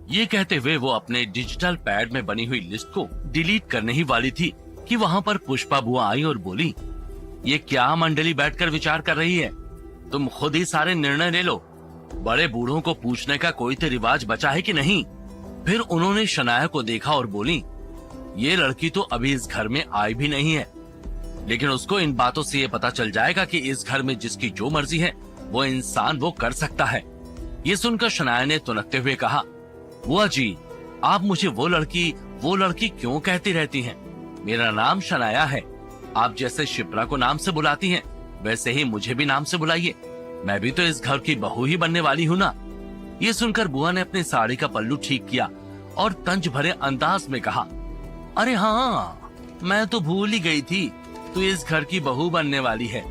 Speaker 1: ये कहते हुए वो अपने डिजिटल पैड में बनी हुई लिस्ट को डिलीट करने ही वाली थी कि वहाँ पर पुष्पा बुआ आई और बोली, ये क्या मंडली बैठकर विचार कर रही है? तुम खुद ही सारे निर्णय ले लो, बड़े बूढ़ों को पूछने का कोई तो रिवाज बचा है कि नहीं? फिर उन्होंने शनाया को देखा और बोली, ये लड़की तो अभी इस घर में आई भी नहीं है, लेकिन उसको इन बातों से ये पता चल जाएगा कि इस घर में जिसकी जो मर्जी है वो इंसान वो कर सकता है। ये सुनकर शनाया ने तुनकते हुए कहा, बुआ जी, आप मुझे वो लड़की क्यों कहती रहती हैं? मेरा नाम शनाया है। आप जैसे शिप्रा को नाम से बुलाती हैं, वैसे ही मुझे भी नाम से बुलाइए। मैं भी तो इस घर की बहू ही बनने वाली हूँ ना। ये सुनकर बुआ ने अपनी साड़ी का पल्लू ठीक किया और तंज भरे अंदाज में कहा, अरे हाँ, मैं तो भूल ही गई थी, तू इस घर की बहू बनने वाली है।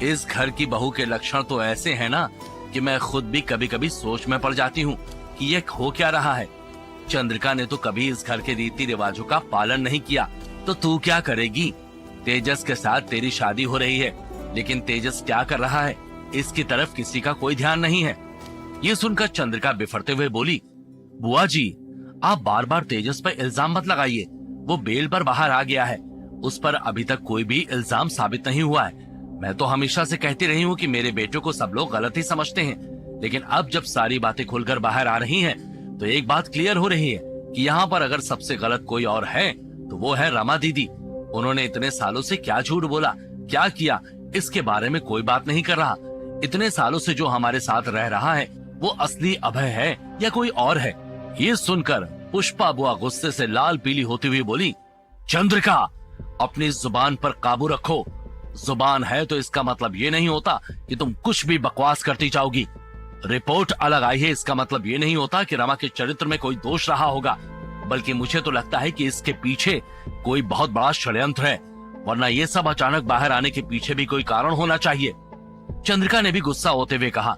Speaker 1: इस घर की बहू के लक्षण तो ऐसे हैं ना कि मैं खुद भी कभी कभी सोच में पड़ जाती हूँ कि ये हो क्या रहा है। चंद्रिका ने तो कभी इस घर के रीति रिवाजों का पालन नहीं किया, तो तू क्या करेगी। तेजस के साथ तेरी शादी हो रही है, लेकिन तेजस क्या कर रहा है इसकी तरफ किसी का कोई ध्यान नहीं है। ये सुनकर चंद्रिका बिफरते हुए बोली, बुआ जी आप बार बार तेजस पर इल्जाम मत लगाइए। वो बेल पर बाहर आ गया है, उस पर अभी तक कोई भी इल्जाम साबित नहीं हुआ है। मैं तो हमेशा से कहती रही हूँ कि मेरे बेटे को सब लोग गलत ही समझते हैं, लेकिन अब जब सारी बातें खुलकर बाहर आ रही हैं, तो एक बात क्लियर हो रही है कि यहाँ पर अगर सबसे गलत कोई और है तो वो है रमा दीदी। उन्होंने इतने सालों से क्या झूठ बोला, क्या किया, इसके बारे में कोई बात नहीं कर रहा। इतने सालों से जो हमारे साथ रह रहा है वो असली अभय है या कोई और है। ये सुनकर पुष्पा बुआ गुस्से से लाल पीली होती हुई बोली, चंद्रिका अपनी जुबान पर काबू रखो। जुबान है तो इसका मतलब ये नहीं होता कि तुम कुछ भी बकवास करती जाओगी। रिपोर्ट अलग आई है, इसका मतलब ये नहीं होता कि रमा के चरित्र में कोई दोष रहा होगा, बल्कि मुझे तो लगता है कि इसके पीछे कोई बहुत बड़ा षड्यंत्र है, वरना ये सब अचानक बाहर आने के पीछे भी कोई कारण होना चाहिए। चंद्रिका ने भी गुस्सा होते हुए कहा,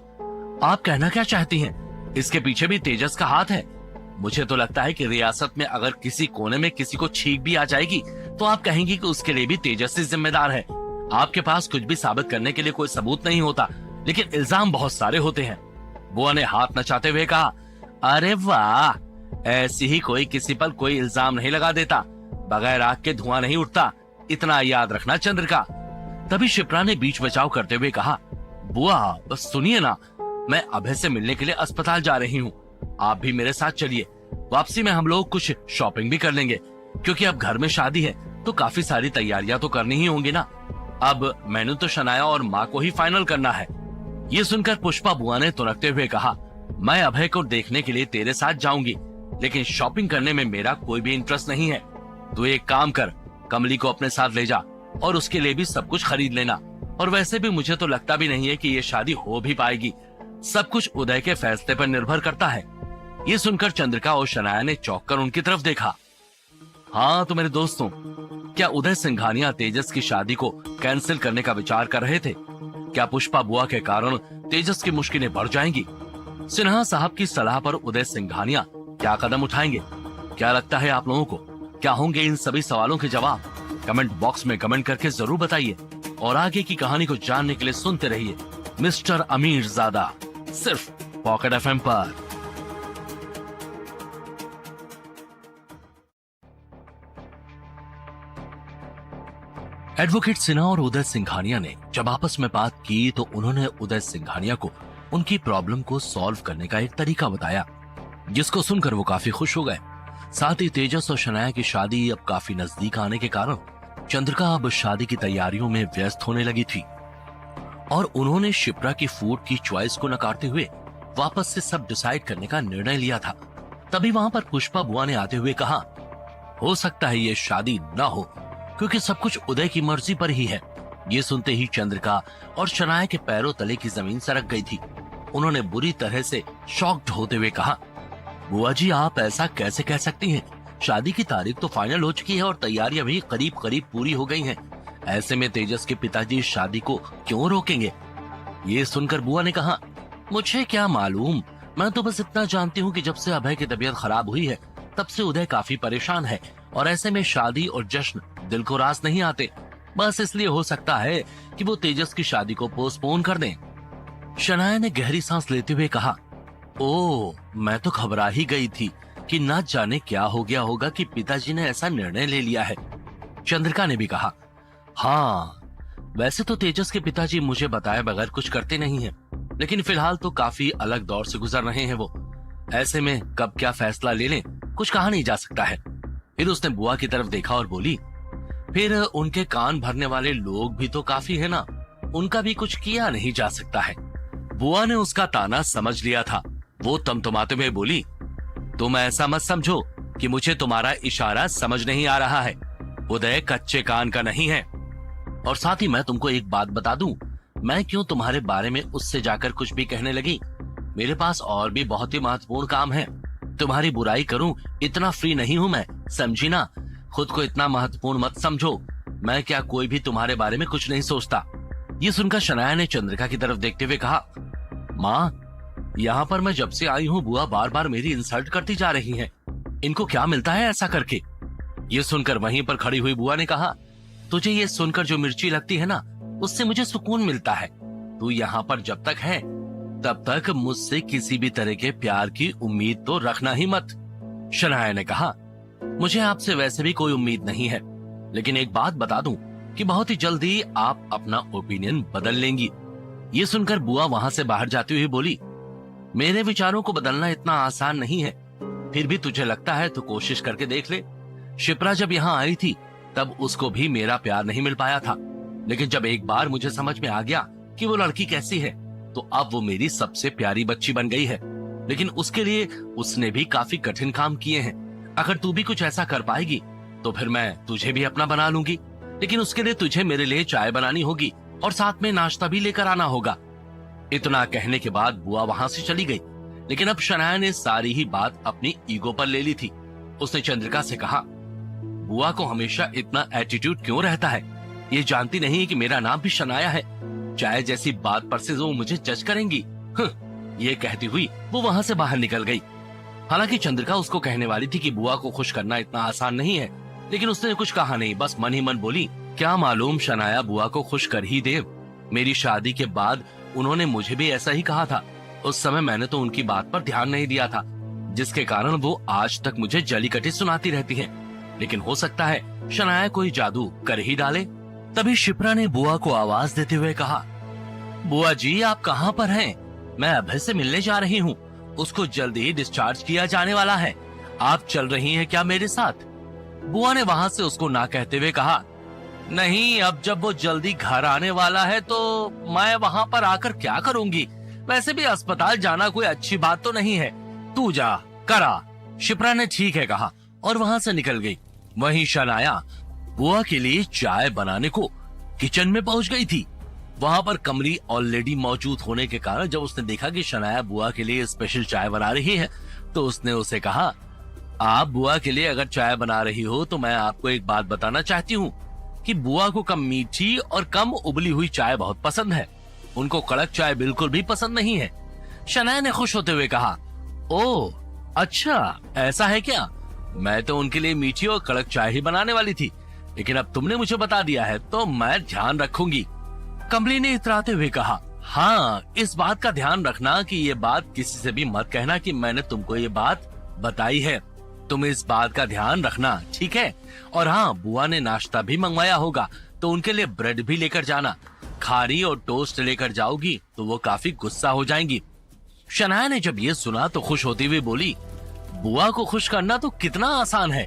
Speaker 1: आप कहना क्या चाहती हैं? इसके पीछे भी तेजस का हाथ है। मुझे तो लगता है कि रियासत में अगर किसी कोने में किसी को छींक भी आ जाएगी तो आप कहेंगी कि उसके लिए भी तेजस ही जिम्मेदार है। आपके पास कुछ भी साबित करने के लिए कोई सबूत नहीं होता, लेकिन इल्जाम बहुत सारे होते हैं। बुआ ने हाथ नचाते हुए कहा, अरे वाह, ऐसी ही कोई किसी पर कोई इल्जाम नहीं लगा देता, बगैर आग के धुआं नहीं उठता, इतना याद रखना चंद्रिका। तभी शिप्रा ने बीच बचाव करते हुए कहा, बुआ बस सुनिए ना, मैं अभय से मिलने के लिए अस्पताल जा रही हूँ, आप भी मेरे साथ चलिए। वापसी में हम लोग कुछ शॉपिंग भी कर लेंगे, क्योंकि अब घर में शादी है तो काफी सारी तैयारियां तो करनी ही होंगी ना। अब मेनू तो शनाया और माँ को ही फाइनल करना है। ये सुनकर पुष्पा बुआ ने तुरकते हुए कहा, मैं अभय को देखने के लिए तेरे साथ जाऊंगी, लेकिन शॉपिंग करने में मेरा कोई भी इंटरेस्ट नहीं है। तू एक काम कर, कमली को अपने साथ ले जा और उसके लिए भी सब कुछ खरीद लेना। और वैसे भी मुझे तो लगता भी नहीं है कि ये शादी हो भी पाएगी, सब कुछ उदय के फैसले पर निर्भर करता है। ये सुनकर चंद्रिका और शनाया ने चौंक कर उनकी तरफ देखा। हाँ तो मेरे दोस्तों, क्या उदय सिंघानिया तेजस की शादी को कैंसिल करने का विचार कर रहे थे? क्या पुष्पा बुआ के कारण तेजस की मुश्किलें बढ़ जाएंगी? सिन्हा साहब की सलाह पर उदय सिंघानिया क्या कदम उठाएंगे? क्या लगता है आप लोगों को? क्या होंगे इन सभी सवालों के जवाब? कमेंट बॉक्स में कमेंट करके जरूर बताइए। और आगे की कहानी को जानने के लिए सुनते रहिए मिस्टर अमीरजादा, सिर्फ पॉकेट एफएम पर। एडवोकेट सिन्हा और उदय सिंघानिया ने जब आपस में बात की तो उन्होंने उदय सिंघानिया को उनकी प्रॉब्लम को सॉल्व करने का एक तरीका बताया, जिसको सुनकर वो काफी खुश हो गए। साथ ही तेजस और शनाया की शादी अब काफी नजदीक आने के कारण चंद्रिका अब शादी की तैयारियों में व्यस्त होने लगी थी और उन्होंने शिप्रा की फूड की चॉइस को नकारते हुए वापस से सब डिसाइड करने का निर्णय लिया था। तभी वहां पर पुष्पा बुआ ने आते हुए कहा, हो सकता है ये शादी न हो, क्योंकि सब कुछ उदय की मर्जी पर ही है। ये सुनते ही चंद्रिका और शनाया के पैरों तले की जमीन सरक गई थी। उन्होंने बुरी तरह से शॉक्ड होते हुए कहा, बुआ जी आप ऐसा कैसे कह सकती हैं? शादी की तारीख तो फाइनल हो चुकी है और तैयारियां भी करीब करीब पूरी हो गई हैं। ऐसे में तेजस के पिताजी इस शादी को क्यों रोकेंगे? ये सुनकर बुआ ने कहा, मुझे क्या मालूम, मैं तो बस इतना जानती हूँ कि जब से अभय की तबीयत खराब हुई है तब से उदय काफी परेशान है और ऐसे में शादी और जश्न दिल को रास नहीं आते। बस इसलिए हो सकता है कि वो तेजस की शादी को पोस्टपोन कर दें। शनाया ने गहरी सांस लेते हुए कहा, ओ मैं तो घबरा ही गई थी कि न जाने क्या हो गया होगा कि पिताजी ने ऐसा निर्णय ले लिया है। चंद्रिका ने भी कहा, हाँ वैसे तो तेजस के पिताजी मुझे बताए बगैर कुछ करते नहीं हैं, लेकिन फिलहाल तो काफी अलग दौर से गुजर रहे हैं वो। ऐसे में कब क्या फैसला ले लें कुछ कहा नहीं जा सकता है। फिर उसने बुआ की तरफ देखा और बोली, फिर उनके कान भरने वाले लोग भी तो काफी है ना, उनका भी कुछ किया नहीं जा सकता है। बुआ ने उसका ताना समझ लिया था। वो तमतमाते हुए बोली, तुम ऐसा मत समझो कि मुझे तुम्हारा इशारा समझ नहीं आ रहा है। उदय कच्चे कान का नहीं है। और साथ ही मैं तुमको एक बात बता दूं, मैं क्यों तुम्हारे बारे में उससे जाकर कुछ भी कहने लगी? मेरे पास और भी बहुत ही महत्वपूर्ण काम है। तुम्हारी बुराई करूं इतना फ्री नहीं हूं मैं, समझी ना? खुद को इतना महत्वपूर्ण मत समझो। मैं क्या कोई भी तुम्हारे बारे में कुछ नहीं सोचता। ये सुनकर शनाया ने चंद्रिका की तरफ देखते हुए कहा, माँ यहाँ पर मैं जब से आई हूँ बुआ बार बार मेरी इंसल्ट करती जा रही हैं। इनको क्या मिलता है ऐसा करके? ये सुनकर वहीं पर खड़ी हुई बुआ ने कहा, तुझे ये सुनकर जो मिर्ची लगती है ना, उससे मुझे सुकून मिलता है। तू यहाँ पर जब तक है तब तक मुझसे किसी भी तरह के प्यार की उम्मीद तो रखना ही मत। शनाया ने कहा, मुझे आपसे वैसे भी कोई उम्मीद नहीं है, लेकिन एक बात बता दूं कि बहुत ही जल्दी आप अपना ओपिनियन बदल लेंगी। ये सुनकर बुआ वहां से बाहर जाती हुई बोली, मेरे विचारों को बदलना इतना आसान नहीं है, फिर भी तुझे लगता है तो कोशिश करके देख ले। शिप्रा जब यहाँ आई थी तब उसको भी मेरा प्यार नहीं मिल पाया था, लेकिन जब एक बार मुझे समझ में आ गया कि वो लड़की कैसी है, तो अब वो मेरी सबसे प्यारी बच्ची बन गई है। लेकिन उसके लिए उसने भी काफी कठिन काम किए हैं। अगर तू भी कुछ ऐसा कर पाएगी तो फिर मैं तुझे भी अपना बना लूंगी, लेकिन उसके लिए तुझे मेरे लिए चाय बनानी होगी और साथ में नाश्ता भी लेकर आना होगा। इतना कहने के बाद बुआ वहां से चली गई, लेकिन अब शनाया ने सारी ही बात अपनी ईगो पर ले ली थी। उसने चंद्रिका से कहा, बुआ को हमेशा इतना एटीट्यूड क्यों रहता है? ये जानती नहीं है कि मेरा नाम भी शनाया है। चाय जैसी बात पर से वो मुझे जज करेंगी। ये कहती हुई वो वहां से बाहर निकल गई। हालांकि चंद्रिका उसको कहने वाली थी कि बुआ को खुश करना इतना आसान नहीं है, लेकिन उसने कुछ कहा नहीं, बस मन ही मन बोली, क्या मालूम शनाया बुआ को खुश कर ही दे। मेरी शादी के बाद उन्होंने मुझे भी ऐसा ही कहा था। उस समय मैंने तो उनकी बात पर ध्यान नहीं दिया था, जिसके कारण वो आज तक मुझे जली कटी सुनाती रहती है। लेकिन हो सकता है शनाया कोई जादू कर ही डाले। तभी शिप्रा ने बुआ को आवाज देते हुए कहा, बुआ जी आप कहाँ पर हैं? मैं अभय से मिलने जा रही हूँ, उसको जल्दी ही डिस्चार्ज किया जाने वाला है। आप चल रही हैं क्या मेरे साथ? बुआ ने वहाँ से उसको ना कहते हुए कहा, नहीं, अब जब वो जल्दी घर आने वाला है तो मैं वहाँ पर आकर क्या करूँगी? वैसे भी अस्पताल जाना कोई अच्छी बात तो नहीं है, तू जा करा। शिप्रा ने ठीक है कहा और वहाँ से निकल गई। वहीं शनाया बुआ के लिए चाय बनाने को किचन में पहुंच गई थी। वहां पर कमली ऑलरेडी मौजूद होने के कारण जब उसने देखा कि शनाया बुआ के लिए स्पेशल चाय बना रही है, तो उसने उसे कहा, आप बुआ के लिए अगर चाय बना रही हो तो मैं आपको एक बात बताना चाहती हूँ कि बुआ को कम मीठी और कम उबली हुई चाय बहुत पसंद है। उनको कड़क चाय बिल्कुल भी पसंद नहीं है। शनाया ने खुश होते हुए कहा, ओह अच्छा ऐसा है क्या? मैं तो उनके लिए मीठी और कड़क चाय ही बनाने वाली थी, लेकिन अब तुमने मुझे बता दिया है तो मैं ध्यान रखूंगी। कमली ने इतराते हुए कहा, हाँ इस बात का ध्यान रखना कि ये बात किसी से भी मत कहना कि मैंने तुमको ये बात बताई है। तुम इस बात का ध्यान रखना, ठीक है? और हाँ, बुआ ने नाश्ता भी मंगवाया होगा तो उनके लिए ब्रेड भी लेकर जाना। खारी और टोस्ट लेकर जाओगी तो वो काफी गुस्सा हो जाएंगी। शनाया ने जब ये सुना तो खुश होती हुई बोली, बुआ को खुश करना तो कितना आसान है,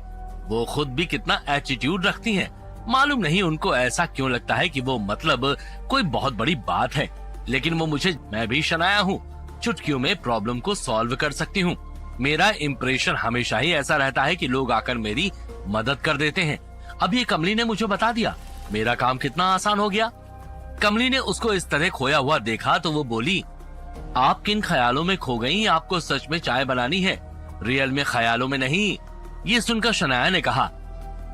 Speaker 1: वो खुद भी कितना एटीट्यूड रखती हैं। मालूम नहीं उनको ऐसा क्यों लगता है कि वो मतलब कोई बहुत बड़ी बात है, लेकिन वो मैं भी शनाया हूँ, चुटकियों में प्रॉब्लम को सॉल्व कर सकती हूँ। मेरा इम्प्रेशन हमेशा ही ऐसा रहता है कि लोग आकर मेरी मदद कर देते हैं। अब ये कमली ने मुझे बता दिया, मेरा काम कितना आसान हो गया। कमली ने उसको इस तरह खोया हुआ देखा तो वो बोली, आप किन ख्यालों में खो गई? आपको सच में चाय बनानी है, रियल में ख्यालों में नहीं। ये सुनकर शनाया ने कहा,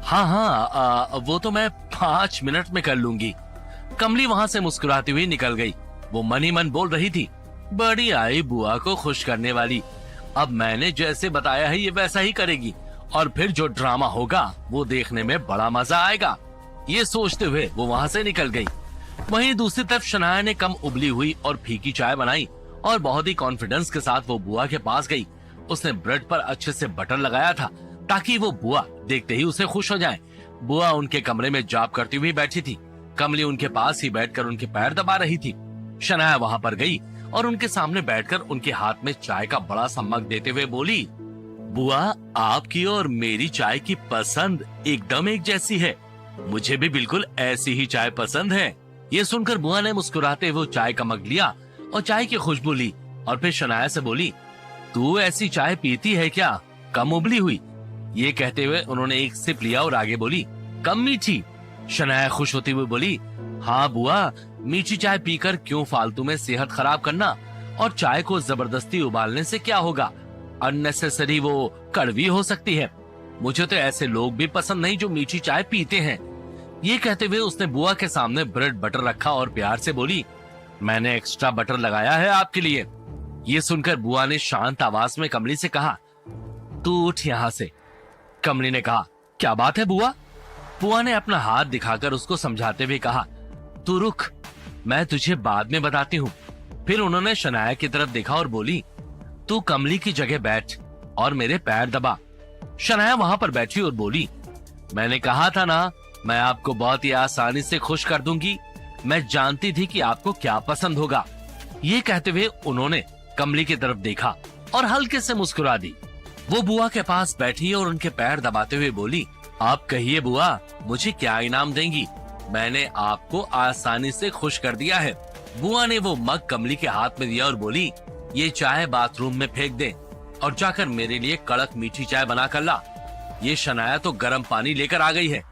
Speaker 1: हाँ, वो तो मैं 5 मिनट में कर लूंगी। कमली वहाँ से मुस्कुराती हुई निकल गई। वो मन ही मन बोल रही थी, बड़ी आई बुआ को खुश करने वाली, अब मैंने जैसे बताया है ये वैसा ही करेगी और फिर जो ड्रामा होगा वो देखने में बड़ा मजा आएगा। ये सोचते हुए वो वहाँ से निकल गई। वहीं दूसरी तरफ शनाया ने कम उबली हुई और फीकी चाय बनाई और बहुत ही कॉन्फिडेंस के साथ वो बुआ के पास गई। उसने ब्रेड पर अच्छे से बटर लगाया था ताकि वो बुआ देखते ही उसे खुश हो जाए। बुआ उनके कमरे में जॉब करती हुई बैठी थी। कमली उनके पास ही बैठकर उनके पैर दबा रही थी। शनाया वहाँ पर गई और उनके सामने बैठकर उनके हाथ में चाय का बड़ा सा मग देते हुए बोली, बुआ आपकी और मेरी चाय की पसंद एकदम एक जैसी है, मुझे भी बिल्कुल ऐसी ही चाय पसंद है। ये सुनकर बुआ ने मुस्कुराते हुए चाय का मग लिया और चाय की खुशबू ली और फिर शनाया से बोली, तू ऐसी चाय पीती है क्या, कम उबली हुई? ये कहते हुए उन्होंने एक सिप लिया और आगे बोली, कम मीठी? शनाया खुश होती हुई बोली, हाँ बुआ, मीठी चाय पीकर क्यों फालतू में सेहत खराब करना, और चाय को जबरदस्ती उबालने से क्या होगा, अननेसेसरी वो कड़वी हो सकती है। मुझे तो ऐसे लोग भी पसंद नहीं जो मीठी चाय पीते हैं। ये कहते हुए उसने बुआ के सामने ब्रेड बटर रखा और प्यार से बोली, मैंने एक्स्ट्रा बटर लगाया है आपके लिए। ये सुनकर बुआ ने शांत आवाज में कमली से कहा, तू उठ यहां से। कमली ने कहा, क्या बात है बुआ? बुआ ने अपना हाथ दिखाकर उसको समझाते हुए कहा, तू रुक, मैं तुझे बाद में बताती हूँ। फिर उन्होंने शनाया की तरफ देखा और बोली, तू कमली की जगह बैठ और मेरे पैर दबा। शनाया वहां पर बैठी और बोली, मैंने कहा था ना, मैं आपको बहुत ही आसानी से खुश कर दूंगी। मैं जानती थी कि आपको क्या पसंद होगा। ये कहते हुए उन्होंने कमली की तरफ देखा और हल्के से मुस्कुरा दी। वो बुआ के पास बैठी और उनके पैर दबाते हुए बोली, आप कहिए बुआ, मुझे क्या इनाम देंगी? मैंने आपको आसानी से खुश कर दिया है। बुआ ने वो मग कमली के हाथ में दिया और बोली, ये चाय बाथरूम में फेंक दे और जाकर मेरे लिए कड़क मीठी चाय बना कर ला। ये शनाया तो गर्म पानी लेकर आ गई है।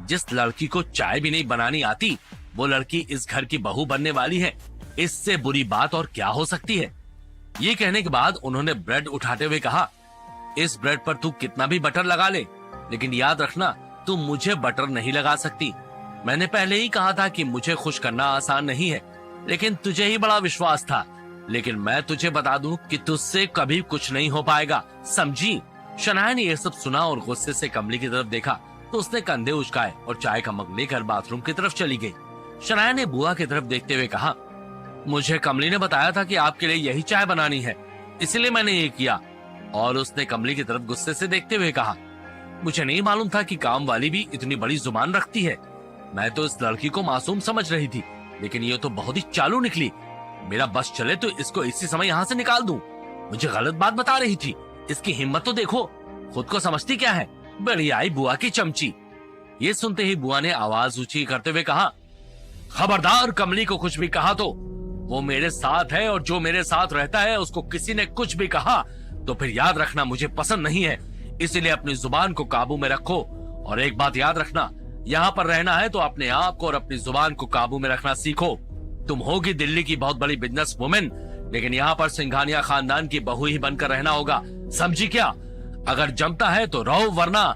Speaker 1: जिस लड़की को चाय भी नहीं बनानी आती, वो लड़की इस घर की बहू बनने वाली है। इससे बुरी बात और क्या हो सकती है? ये कहने के बाद उन्होंने ब्रेड उठाते हुए कहा, इस ब्रेड पर तू कितना भी बटर लगा ले, लेकिन याद रखना, तू मुझे बटर नहीं लगा सकती। मैंने पहले ही कहा था कि मुझे खुश करना आसान नहीं है, लेकिन तुझे ही बड़ा विश्वास था। लेकिन मैं तुझे बता दूं कि तुझसे कभी कुछ नहीं हो पाएगा, समझी? शनाया ने यह सब सुना और गुस्से से कमली की तरफ देखा तो उसने कंधे उचकाए और चाय का मग लेकर बाथरूम की तरफ चली गई। शनाया ने बुआ की तरफ देखते हुए कहा, मुझे कमली ने बताया था कि आपके लिए यही चाय बनानी है, इसलिए मैंने ये किया। और उसने कमली की तरफ गुस्से से देखते हुए कहा, मुझे नहीं मालूम था कि काम वाली भी इतनी बड़ी जुबान रखती है। मैं तो इस लड़की को मासूम समझ रही थी, लेकिन ये तो बहुत ही चालू निकली। मेरा बस चले तो इसको इसी समय यहाँ से निकाल दूं। मुझे गलत बात बता रही थी। इसकी हिम्मत तो देखो, खुद को समझती क्या है? बड़ी आई बुआ की चमची। ये सुनते ही बुआ ने आवाज ऊंची करते हुए कहा, खबरदार, कमली को कुछ भी कहा तो वो मेरे साथ है, और जो मेरे साथ रहता है उसको किसी ने कुछ भी कहा तो फिर याद रखना मुझे पसंद नहीं है। इसीलिए अपनी जुबान को काबू में रखो। और एक बात याद रखना, यहाँ पर रहना है तो अपने आप को और अपनी जुबान को काबू में रखना सीखो। तुम होगी दिल्ली की बहुत बड़ी बिजनेस वुमेन, लेकिन यहाँ पर सिंघानिया खानदान की बहू ही बनकर रहना होगा, समझी क्या? अगर जमता है तो रहो, वरना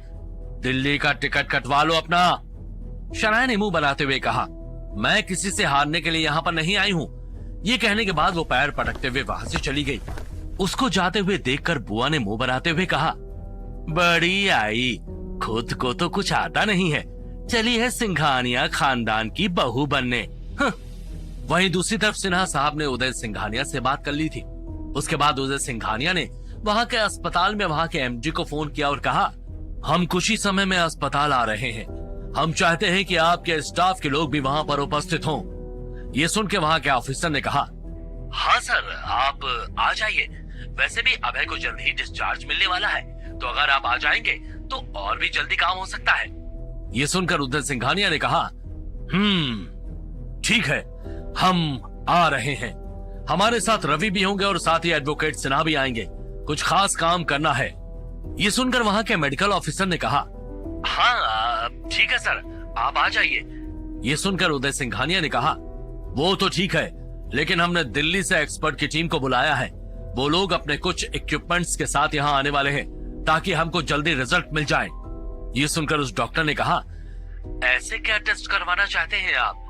Speaker 1: दिल्ली का टिकट कटवा लो अपना। शनाया ने मुंह बनाते हुए कहा, मैं किसी से हारने के लिए यहाँ पर नहीं आई हूँ। ये कहने के बाद वो पैर पटकते हुए वहां से चली गई। उसको जाते हुए देखकर बुआ ने मुंह बनाते हुए कहा, बड़ी आई, खुद को तो कुछ आता नहीं है, चली है सिंघानिया खानदान की बहू बनने। वहीं दूसरी तरफ सिन्हा साहब ने उदय सिंघानिया से बात कर ली थी। उसके बाद उदय सिंघानिया ने वहां के अस्पताल में वहां के एमडी को फोन किया और कहा, हम कुछ ही समय में अस्पताल आ रहे हैं। हम चाहते हैं कि आपके स्टाफ के लोग भी वहां पर उपस्थित हों। ये सुन के वहां के ऑफिसर ने कहा, हाँ सर, आप आ जाइए। वैसे भी अभय को जल्द ही डिस्चार्ज मिलने वाला है, तो अगर आप आ जाएंगे तो और भी जल्दी काम हो सकता है। ये सुनकर उदय सिंघानिया ने कहा, ठीक है, हम आ रहे हैं। हमारे साथ रवि भी होंगे और साथ ही एडवोकेट सिन्हा भी आएंगे। कुछ खास काम करना है। ये सुनकर वहां के मेडिकल ऑफिसर ने कहा, हाँ ठीक है सर, आप आ जाइए। ये सुनकर उदय सिंघानिया ने कहा, वो तो ठीक है, लेकिन हमने दिल्ली से एक्सपर्ट की टीम को बुलाया है। वो लोग अपने कुछ इक्विपमेंट्स के साथ यहाँ आने वाले हैं, ताकि हमको जल्दी रिजल्ट मिल जाए। ये सुनकर उस डॉक्टर ने कहा, ऐसे क्या टेस्ट करवाना चाहते हैं आप?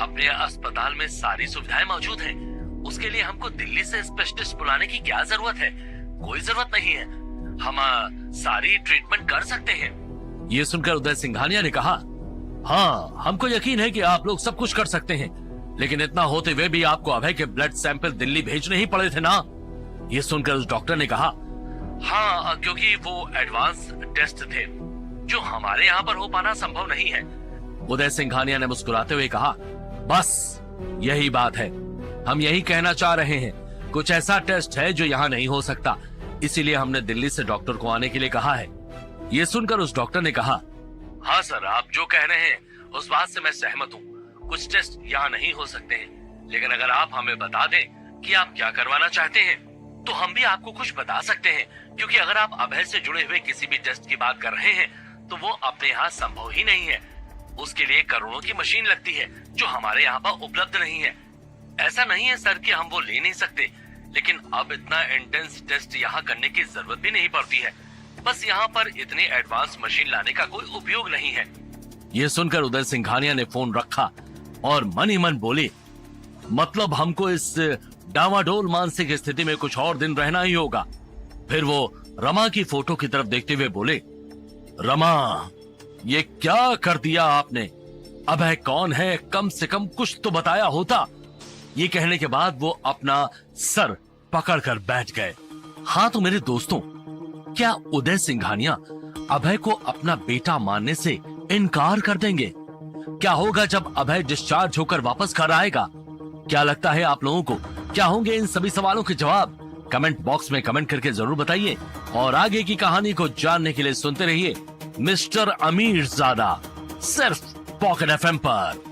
Speaker 1: अपने अस्पताल में सारी सुविधाएं मौजूद हैं। उसके लिए हमको दिल्ली से स्पेशलिस्ट बुलाने की क्या जरूरत है? कोई जरूरत नहीं है, हम सारी ट्रीटमेंट कर सकते हैं। ये सुनकर उदय सिंघानिया ने कहा, हाँ, हमको यकीन है कि आप लोग सब कुछ कर सकते हैं, लेकिन इतना होते हुए भी आपको अभय के ब्लड सैंपल दिल्ली भेजने ही पड़े थे ना? ये सुनकर उस डॉक्टर ने कहा, हाँ, क्योंकि वो एडवांस टेस्ट थे जो हमारे यहाँ पर हो पाना संभव नहीं है। उदय सिंघानिया ने मुस्कुराते हुए कहा, बस यही बात है, हम यही कहना चाह रहे हैं। कुछ ऐसा टेस्ट है जो यहाँ नहीं हो सकता, इसीलिए हमने दिल्ली से डॉक्टर को आने के लिए कहा है। ये सुनकर उस डॉक्टर ने कहा, हाँ सर, आप जो कह रहे हैं उस बात से मैं सहमत हूँ। कुछ टेस्ट यहाँ नहीं हो सकते हैं, लेकिन अगर आप हमें बता दें कि आप क्या करवाना चाहते हैं तो हम भी आपको कुछ बता सकते हैं, क्योंकि अगर आप अभय से जुड़े हुए किसी भी टेस्ट की बात कर रहे हैं तो वो अपने यहाँ संभव ही नहीं है। उसके लिए करोड़ों की मशीन लगती है जो हमारे यहाँ पर उपलब्ध नहीं है। ऐसा नहीं है सर कि हम वो ले नहीं सकते, लेकिन अब इतना इंटेंस टेस्ट यहाँ करने की जरूरत भी नहीं पड़ती है। बस यहाँ पर इतनी एडवांस मशीन लाने का कोई उपयोग नहीं है। ये सुनकर उदय सिंघानिया ने फोन रखा और मन ही मन बोले, मतलब हमको इस डावाडोल मानसिक स्थिति में कुछ और दिन रहना ही होगा। फिर वो रमा की फोटो की तरफ देखते हुए बोले, रमा, ये क्या कर दिया आपने? अभय कौन है? कम से कम कुछ तो बताया होता। ये कहने के बाद वो अपना सर पकड़कर बैठ गए। हाँ तो मेरे दोस्तों, क्या उदय सिंघानिया अभय को अपना बेटा मानने से इनकार कर देंगे? क्या होगा जब अभय डिस्चार्ज होकर वापस घर आएगा? क्या लगता है आप लोगों को? क्या होंगे इन सभी सवालों के जवाब? कमेंट बॉक्स में कमेंट करके जरूर बताइए। और आगे की कहानी को जानने के लिए सुनते रहिए मिस्टर अमीर ज़ादा, सिर्फ पॉकेट एफएम पर।